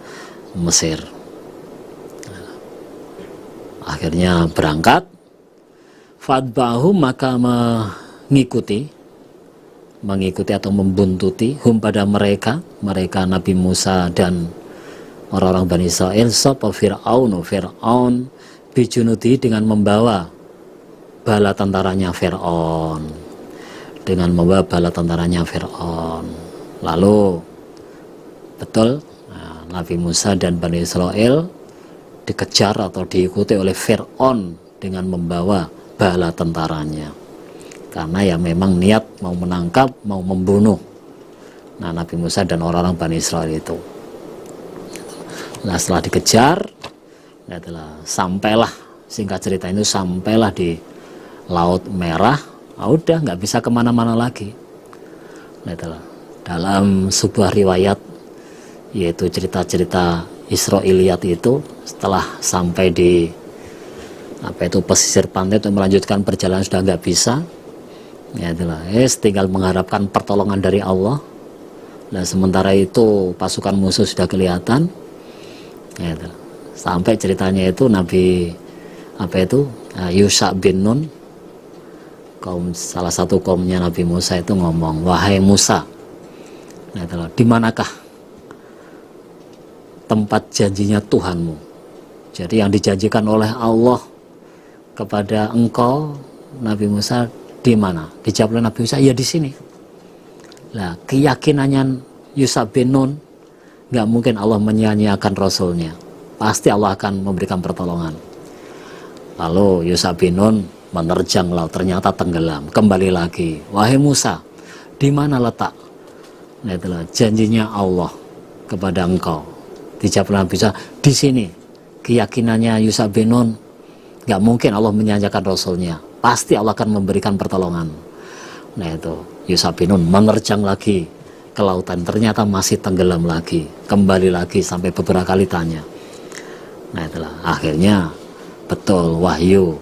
A: Mesir. Akhirnya berangkat. Fadbahu, maka mengikuti atau membuntuti hum, pada mereka Nabi Musa dan orang-orang Bani Israel, sapa Fir'aun bijunudi, dengan membawa bala tentaranya Fir'aun, lalu betul, Nabi Musa dan Bani Israel dikejar atau diikuti oleh Fir'aun dengan membawa bala tentaranya, karena ya memang niat mau menangkap, mau membunuh Nabi Musa dan orang-orang Bani Israel itu. Nah setelah dikejar, sampailah, singkat cerita itu, sampailah di Laut Merah. Udah nggak bisa kemana-mana lagi. Dalam sebuah riwayat, yaitu cerita-cerita Israiliyat itu, setelah sampai di pesisir pantai untuk melanjutkan perjalanan sudah nggak bisa, tinggal mengharapkan pertolongan dari Allah. Nah sementara itu pasukan musuh sudah kelihatan, sampai ceritanya itu Nabi Yusha bin Nun, salah satu kaumnya Nabi Musa itu ngomong, wahai Musa, di manakah tempat janjinya Tuhanmu? Jadi yang dijanjikan oleh Allah kepada engkau Nabi Musa di mana? Dijawab oleh Nabi Musa, ya di sini. Lah keyakinannya Yusha bin Nun, nggak mungkin Allah menyia-nyiakan Rasulnya, pasti Allah akan memberikan pertolongan. Lalu Yusha bin Nun menerjang laut, ternyata tenggelam. Kembali lagi, wahai Musa, di mana letak janjinya Allah kepada engkau? Dijawab oleh Nabi Musa, di sini. Keyakinannya Yusha bin Nun, nggak mungkin Allah menyanyikan Rasulnya, pasti Allah akan memberikan pertolongan. Nah itu Yusha bin Nun menerjang lagi ke lautan, ternyata masih tenggelam lagi. Kembali lagi sampai beberapa kali tanya. Nah itulah, akhirnya betul wahyu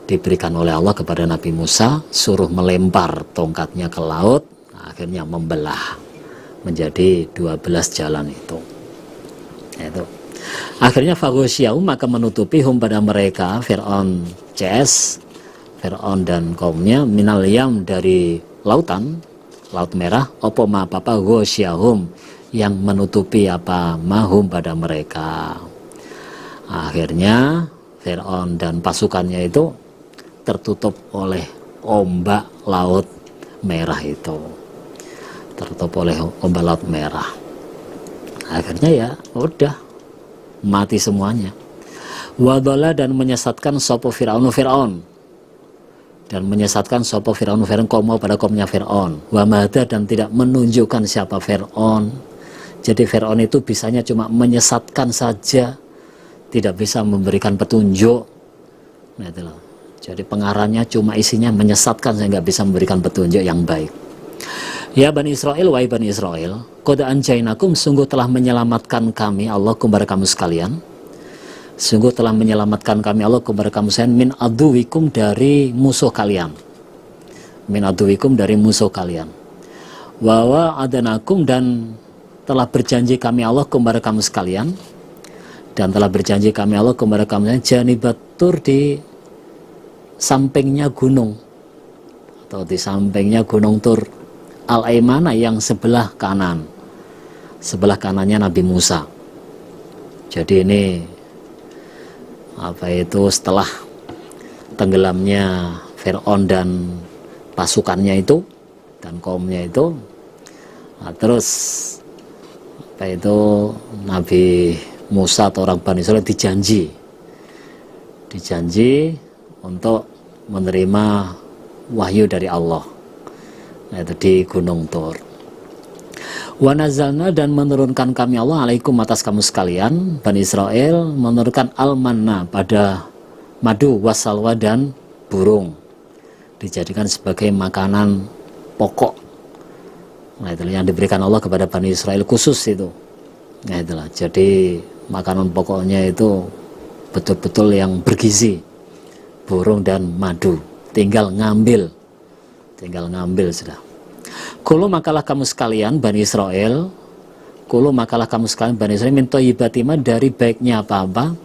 A: diberikan oleh Allah kepada Nabi Musa, suruh melempar tongkatnya ke laut. Akhirnya membelah menjadi 12 jalan itu. Nah, itu akhirnya faghsyahum, maka menutupi hum, pada mereka Fir'aun dan kaumnya, minal yam, dari lautan, Laut Merah, apa ghasyahum, yang menutupi mahum, pada mereka. Akhirnya Fir'aun dan pasukannya itu tertutup oleh ombak Laut Merah itu, Akhirnya ya udah mati semuanya. Wadhala, dan menyesatkan sopo Fir'aun, dan menyesatkan sopo Fir'aun kaum pada kaumnya Fir'aun. Wa mada, dan tidak menunjukkan siapa Fir'aun. Jadi Fir'aun itu bisanya cuma menyesatkan saja, tidak bisa memberikan petunjuk. Nah itulah. Jadi pengarahnya cuma isinya menyesatkan, sehingga bisa memberikan petunjuk yang baik. Ya Bani Israel, wahai Bani Israel, qad anjainakum, sungguh telah menyelamatkan kami Allah kepada kamu sekalian. Sungguh telah menyelamatkan kami Allah kepada kamu sekalian, min aduwikum, dari musuh kalian. Wa adanakum, dan telah berjanji kami Allah kepada kamu sekalian, Dan telah berjanji kami Allah kepada kamu janibat tur, di sampingnya gunung atau di sampingnya gunung Tur, al-aimana yang sebelah kanan, sebelah kanannya Nabi Musa. Jadi ini setelah tenggelamnya Fir'aun dan pasukannya itu dan kaumnya itu, terus Nabi Musa atau orang Bani Israil dijanji untuk menerima wahyu dari Allah, yaitu di Gunung Tur. Wa nazalna, dan menurunkan kami Allah alaikum atas kamu sekalian Bani Israel, menurunkan al-manna pada madu, wasalwa dan burung, dijadikan sebagai makanan pokok. Nah, itu yang diberikan Allah kepada Bani Israel khusus itu. Nah, itulah. Jadi makanan pokoknya itu betul-betul yang bergizi, burung dan madu. Tinggal ngambil sudah. Kulu makalah kamu sekalian Bani Israel, min thayyibatima, dari baiknya apa-apa,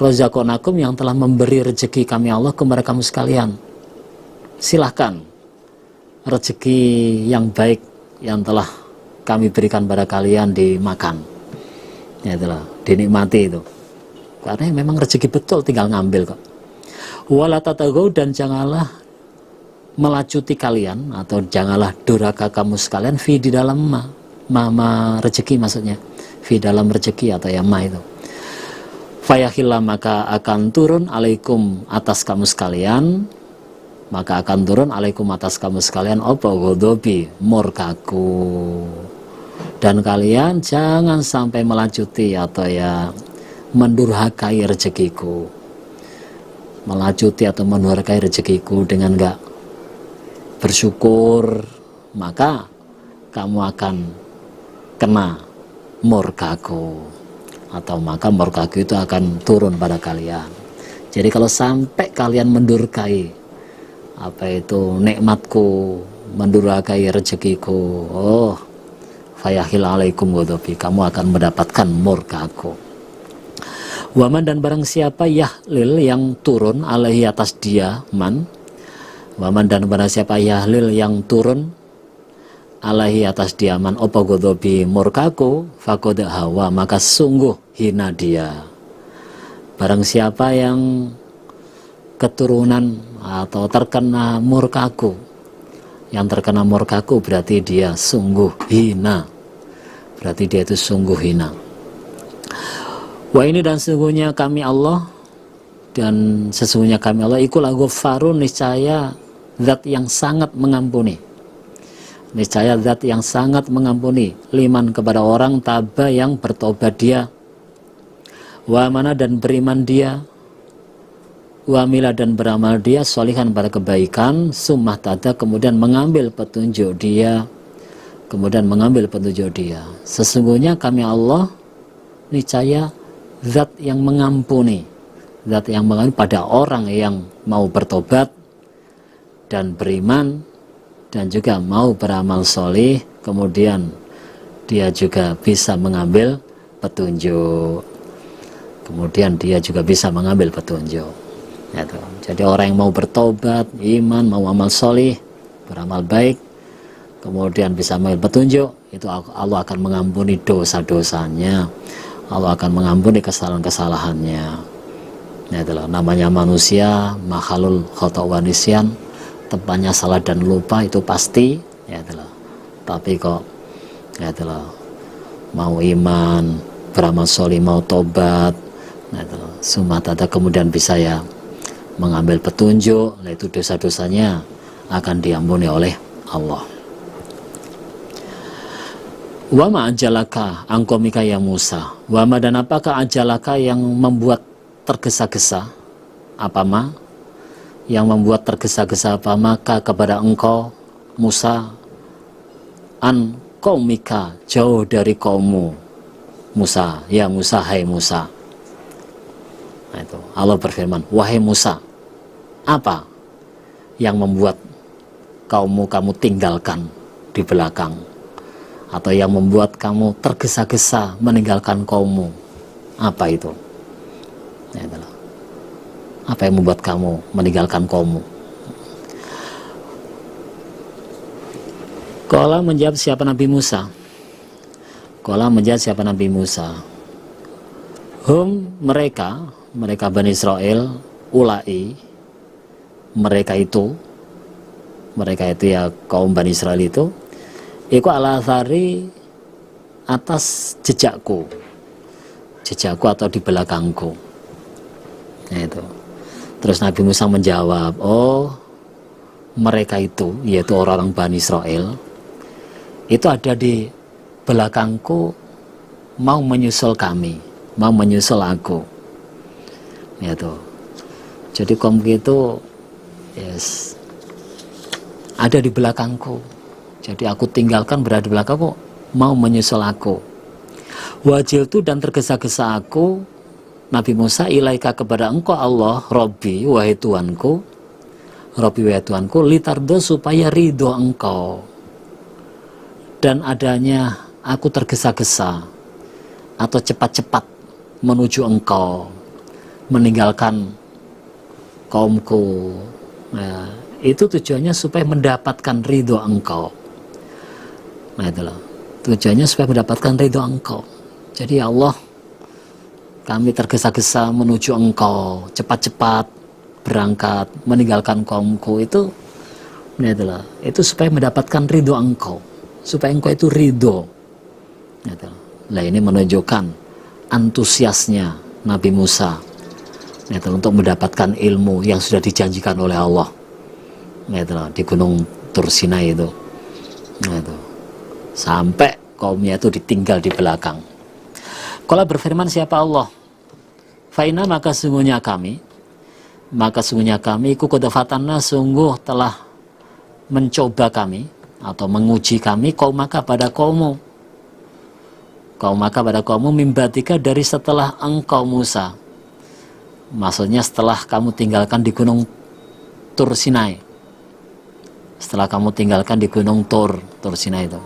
A: razaqnakum, yang telah memberi rezeki kami Allah kepada kamu sekalian. Silahkan rezeki yang baik yang telah kami berikan pada kalian dimakan. Ya, itulah, dinikmati itu. Karena memang rezeki betul, tinggal ngambil kok. Wala tatagaw, dan janganlah melacuti kalian atau janganlah durhaka kamu sekalian fi, di dalam rezeki, maksudnya fi dalam rezeki atau ya itu. Fayahillah, maka akan turun alaikum atas kamu sekalian, apa ghadabi, murkaku, dan kalian jangan sampai melacuti atau ya mendurhakai rezekiku, dengan gak bersyukur, maka kamu akan kena murkaku, atau maka murkaku itu akan turun pada kalian. Jadi kalau sampai kalian mendurhakai nikmatku, mendurhakai rezekiku, fayahil alaikum ghadabi, kamu akan mendapatkan murkaku. Waman, dan barang siapa yahlil, yang turun alaihi atas dia, waman, dan barang siapa yahlil, yang turun alaihi atas dia, opo ghadabi, murkaku, faqad hawa, maka sungguh hina dia. Barang siapa yang keturunan atau terkena murkaku, berarti dia sungguh hina, Wa ini, dan sesungguhnya kami Allah, iku laghaffarun, niscaya zat yang sangat mengampuni, liman, kepada orang taba, yang bertobat dia, wa amana, dan beriman dia, wa amila, dan beramal dia, sholihan, pada kebaikan, summah tada, kemudian mengambil petunjuk dia, sesungguhnya kami Allah niscaya zat yang mengampuni pada orang yang mau bertobat dan beriman dan juga mau beramal solih, kemudian dia juga bisa mengambil petunjuk. Jadi orang yang mau bertobat, iman, mau amal solih, beramal baik, kemudian bisa mengambil petunjuk, itu Allah akan mengampuni dosa-dosanya, Allah akan mengampuni kesalahan-kesalahannya. Itulah namanya manusia, makhluk khata' wa nisyan, tempatnya salah dan lupa itu pasti, tapi kok mau iman, beramal solih, mau tobat, sumatada, kemudian bisa mengambil petunjuk, itu dosa-dosanya akan diampuni oleh Allah. Wama ajalaka angkomika ya Musa, wama, dan apakah ajalaka yang membuat tergesa-gesa apa maka kepada engkau Musa, an qaumika, jauh dari kaummu Musa, ya Musa, hai Musa. Nah, itu Allah berfirman, wahai Musa, apa yang membuat kamu tinggalkan di belakang, atau yang membuat kamu tergesa-gesa meninggalkan kaummu? Apa itu? Ya, itulah. Apa yang membuat kamu meninggalkan kaummu? Qala menjawab siapa Nabi Musa? Qala menjawab siapa Nabi Musa? Hum mereka Bani Israel, ulai, mereka itu ya kaum Bani Israel itu, iku ala athari, atas jejakku atau di belakangku. Nah itu. Terus Nabi Musa menjawab, oh mereka itu, yaitu orang-orang Bani Israel, itu ada di belakangku, mau menyusul kami, mau menyusul aku. Itu. Jadi kaum itu yes, ada di belakangku. Jadi aku tinggalkan, berada di belakangku, mau menyusul aku. Wajil tu, dan tergesa-gesa aku Nabi Musa, ilaika kepada engkau Allah, Robbi wahai Tuanku, litardo supaya ridho engkau. Dan adanya aku tergesa-gesa atau cepat-cepat menuju engkau, meninggalkan kaumku. Nah, itu tujuannya supaya mendapatkan ridho engkau. Nah itulah tujuannya, supaya mendapatkan ridho engkau. Jadi ya Allah, kami tergesa-gesa menuju engkau, cepat-cepat berangkat meninggalkan kaumku itu. Nah itulah, itu supaya mendapatkan ridho engkau, supaya engkau itu ridho. Nah ini menunjukkan antusiasnya Nabi Musa untuk mendapatkan ilmu yang sudah dijanjikan oleh Allah. Nah itulah, di Gunung Tur Sinai itu. Nah itu, sampai kaumnya itu ditinggal di belakang. Qala berfirman siapa Allah, faina maka sungguhnya kami iku kodafatanna, sungguh telah mencoba kami atau menguji kami, kaumaka pada kaummu mimbatika, dari setelah engkau Musa. Maksudnya setelah kamu tinggalkan di Gunung Tur Sinai, setelah kamu tinggalkan di Gunung Tur Sinai itu.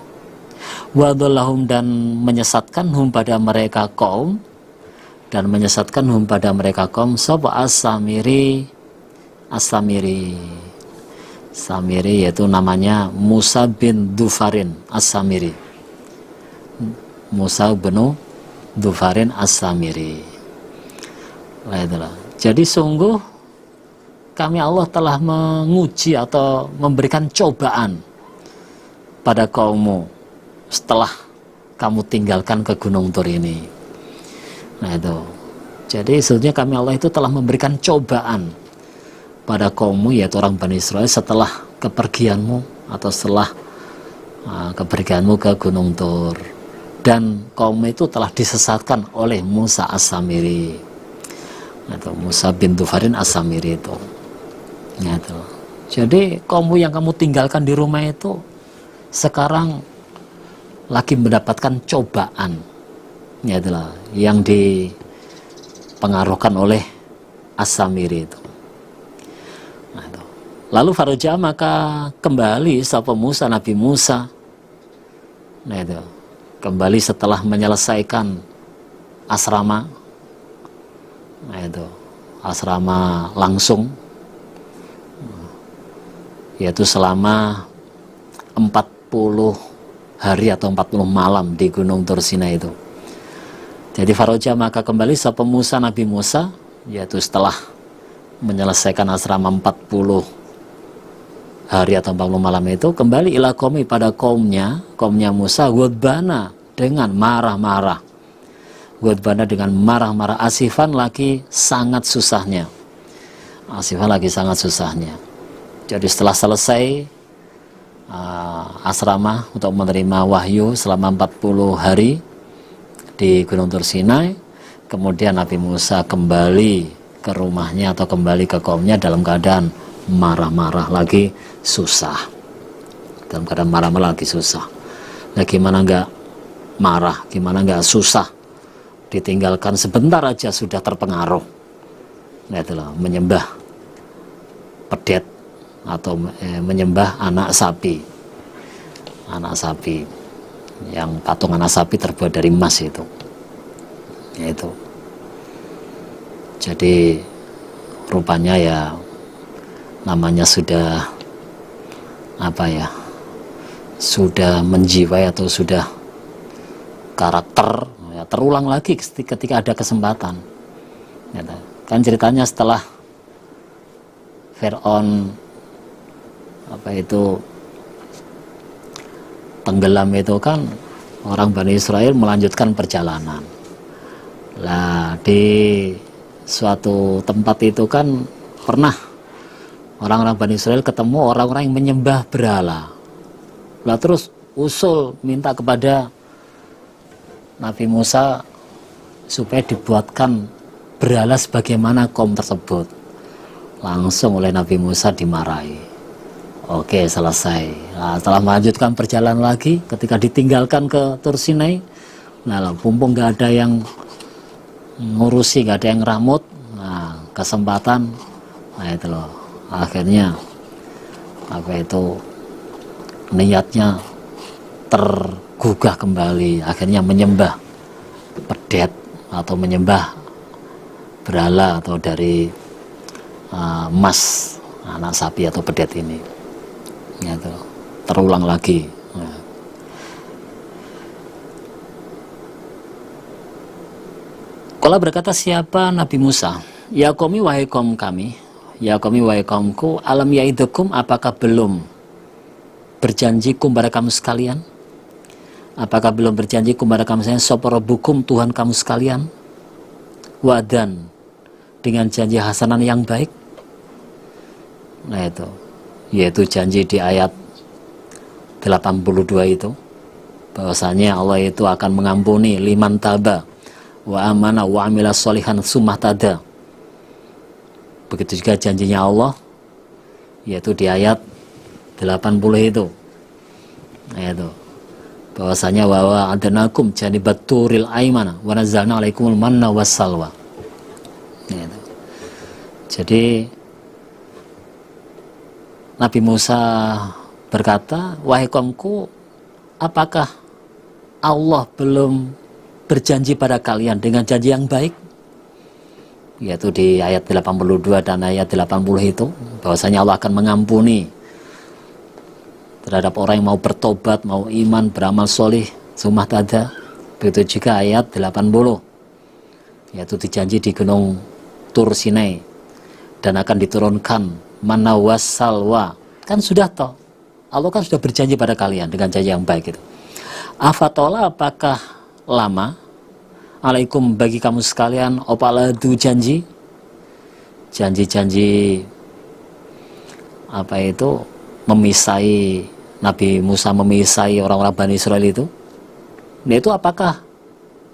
A: Wadallahum, dan menyesatkan hum pada mereka kaum, sapa As-Samiri, yaitu namanya Musa bin Dufarin As-Samiri. Musa bin Dufarin As-Samiri. Jadi sungguh kami Allah telah menguji atau memberikan cobaan pada kaummu setelah kamu tinggalkan ke Gunung Tur ini. Nah itu, jadi sebetulnya kami Allah itu telah memberikan cobaan pada kaummu, yaitu orang Bani Israel, setelah kepergianmu atau setelah kepergianmu ke Gunung Tur. Dan kaum itu telah disesatkan oleh Musa As-Samiri, atau Musa bin Dufarin As-Samiri itu. Nah itu, jadi kaummu yang kamu tinggalkan di rumah itu sekarang lagi mendapatkan cobaan, ya itulah yang dipengaruhkan oleh As-Samiri itu. Nah, itu. Lalu Faraja, maka kembali sapa Musa, Nabi Musa. Nah itu, kembali setelah menyelesaikan asrama. Nah itu, asrama langsung, yaitu selama 40 hari atau 40 malam di Gunung Tur Sinai itu. Jadi Faraja, maka kembali sapa Musa, Nabi Musa, yaitu setelah menyelesaikan asrama 40 hari atau 40 malam itu, kembali ila qaumi, pada kaumnya Musa, ghadbana, dengan marah-marah. Ghadbana, dengan marah-marah, asifan, lagi sangat susahnya. Jadi setelah selesai asrama untuk menerima wahyu selama 40 hari di Gunung Tur Sinai, kemudian Nabi Musa kembali ke rumahnya atau kembali ke kaumnya dalam keadaan marah-marah lagi, susah. Dalam keadaan marah-marah lagi, susah. Nah gimana enggak marah, gimana enggak susah, ditinggalkan sebentar aja sudah terpengaruh. Nah itulah, menyembah pedet atau menyembah anak sapi yang patung anak sapi terbuat dari emas itu, yaitu. Jadi rupanya ya namanya sudah sudah menjiwai atau sudah karakter ya, terulang lagi ketika ada kesempatan gitu. Kan ceritanya setelah Fir'aun tenggelam itu kan orang Bani Israel melanjutkan perjalanan. Lah di suatu tempat itu kan pernah orang-orang Bani Israel ketemu orang-orang yang menyembah berhala. Lah terus usul minta kepada Nabi Musa supaya dibuatkan berhala sebagaimana kaum tersebut. Langsung oleh Nabi Musa dimarahi. Oke, selesai. Nah, setelah melanjutkan perjalanan lagi, ketika ditinggalkan ke Tur Sinai, nah mumpung nggak ada yang ngurusi, nggak ada yang ramut, nah kesempatan, nah itu loh, akhirnya niatnya tergugah kembali, akhirnya menyembah pedet atau menyembah berhala atau dari emas anak sapi atau pedet ini. Ya, itu terulang lagi. Nah. Kala berkata siapa Nabi Musa, ya qaumi wahai kaum kami, ya qaumi wahai kaumku, alam yaidukum, apakah belum berjanjiku kepada kamu sekalian? Apakah belum berjanjiku kepada kamu sekalian, sapa rabbukum, Tuhan kamu sekalian, wadan, dengan janji hasanan yang baik? Nah itu, yaitu janji di ayat 82 itu, bahwasanya Allah itu akan mengampuni liman taba wa amana wa amila sholihan summa tada. Begitu juga janjinya Allah, yaitu di ayat 80 itu, yaitu bahwasanya wa adnakum janibat turil aimana wa nazzalna alaikumul manna wassalwa. Yaitu. Jadi Nabi Musa berkata, wahai kaumku, apakah Allah belum berjanji pada kalian dengan janji yang baik? Yaitu di ayat 82 dan ayat 80 itu, bahwasanya Allah akan mengampuni terhadap orang yang mau bertobat, mau iman, beramal solih, sumah tada. Begitu juga ayat 80, yaitu dijanji di gunung Tur Sinai dan akan diturunkan mana wassalwa. Kan sudah toh, Allah kan sudah berjanji pada kalian dengan janji yang baik itu. Afatola, apakah lama alaikum bagi kamu sekalian, opaladu janji memisai Nabi Musa, memisai orang-orang Bani Israel itu. Nah itu apakah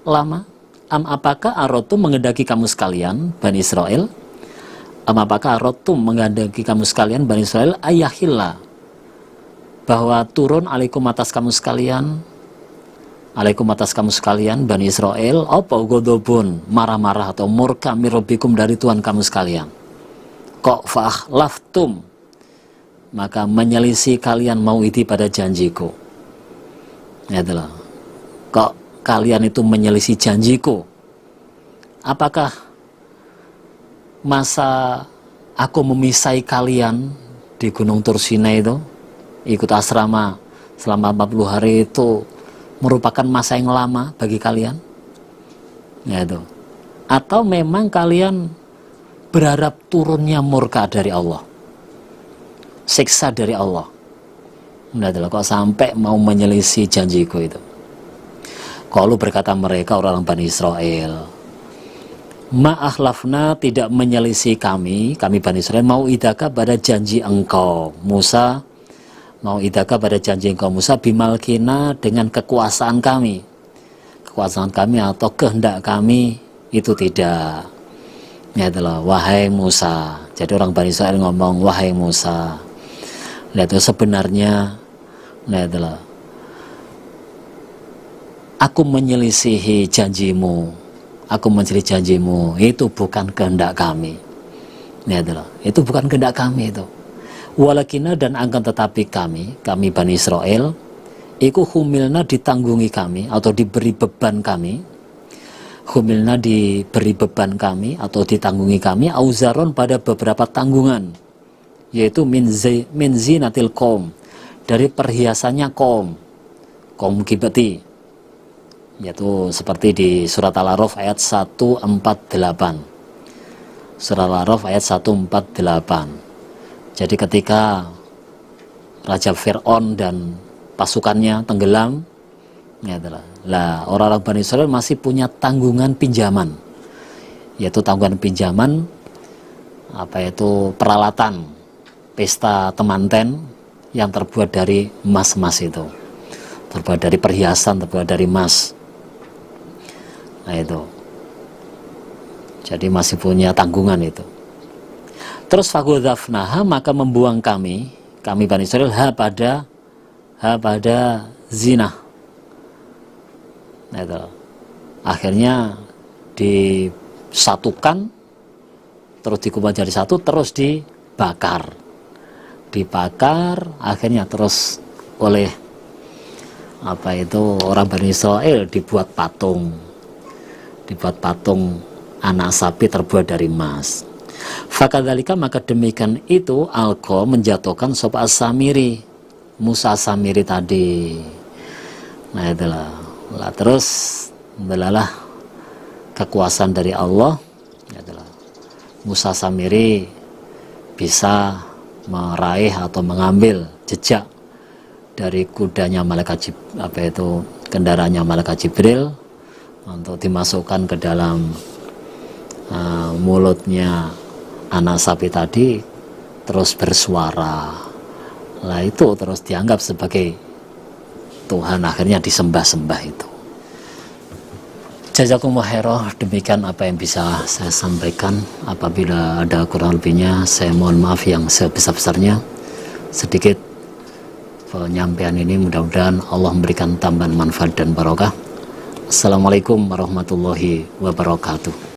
A: lama? Apakah arotum menghendaki kamu sekalian Bani Israel? Apakah arotum menghendaki kamu sekalian Bani Israel ayahillah, bahwa turun alaikum atas kamu sekalian Bani Israel, apa godobun, marah-marah atau murka mirobikum, dari Tuhan kamu sekalian. Kok fa'laftum, maka menyelisih kalian mau iti pada janjiku. Ya itulah. Kok kalian itu menyelisih janjiku? Apakah masa aku memisai kalian di Gunung Tur Sinai itu, ikut asrama selama 40 hari itu merupakan masa yang lama bagi kalian? Ya itu. Atau memang kalian berharap turunnya murka dari Allah, siksa dari Allah? Nah, kok sampai mau menyelisih janjiku itu? Kalau berkata mereka orang Bani Israel, ma'ahlafna, tidak menyelisih kami Bani Israel, mau idaka pada janji engkau Musa, mau idaka pada janji engkau Musa, bimalkina, dengan kekuasaan kami atau kehendak kami itu tidak. Ya itulah, wahai Musa. Jadi orang Bani Israel ngomong, wahai Musa, nah itu sebenarnya, nah itulah, aku menyelisihi janjimu, itu bukan kehendak kami. Ya itulah, itu bukan kehendak kami itu. Walakina, dan akan tetapi kami Bani Israel, iku humilna, ditanggungi kami atau diberi beban kami, humilna diberi beban kami atau ditanggungi kami, auzaron pada beberapa tanggungan, yaitu min zinatil qaum, dari perhiasannya kaum kibati, yaitu seperti di surat Al-A'raf ayat 148. Surat Al-A'raf ayat 148. Jadi ketika Raja Fir'aun dan pasukannya tenggelam, ya lah, orang-orang Bani Israil masih punya tanggungan pinjaman, yaitu tanggungan pinjaman peralatan pesta temanten yang terbuat dari emas-emas itu, terbuat dari perhiasan, terbuat dari emas. Nah itu, jadi masih punya tanggungan itu. Terus faghadhafnaha, maka membuang kami Bani Israil pada zina. Nah itu, akhirnya disatukan, terus dikumpul jadi satu, terus dibakar, akhirnya terus oleh orang Bani Israil dibuat patung anak sapi terbuat dari emas. Fakadzalika, maka demikian itu alqa, menjatuhkan sapa As-Samiri, Musa Samiri tadi. Nah itulah, terus belalah kekuasaan dari Allah, itulah Musa Samiri bisa meraih atau mengambil jejak dari kudanya malaikat kendaraannya malaikat Jibril untuk dimasukkan ke dalam mulutnya anak sapi tadi, terus bersuara. Lah itu terus dianggap sebagai Tuhan, akhirnya disembah-sembah itu. Jazakumullah khairan, demikian apa yang bisa saya sampaikan. Apabila ada kurang lebihnya, saya mohon maaf yang sebesar-besarnya. Sedikit penyampaian ini mudah-mudahan Allah memberikan tambahan manfaat dan barokah. Assalamualaikum warahmatullahi wabarakatuh.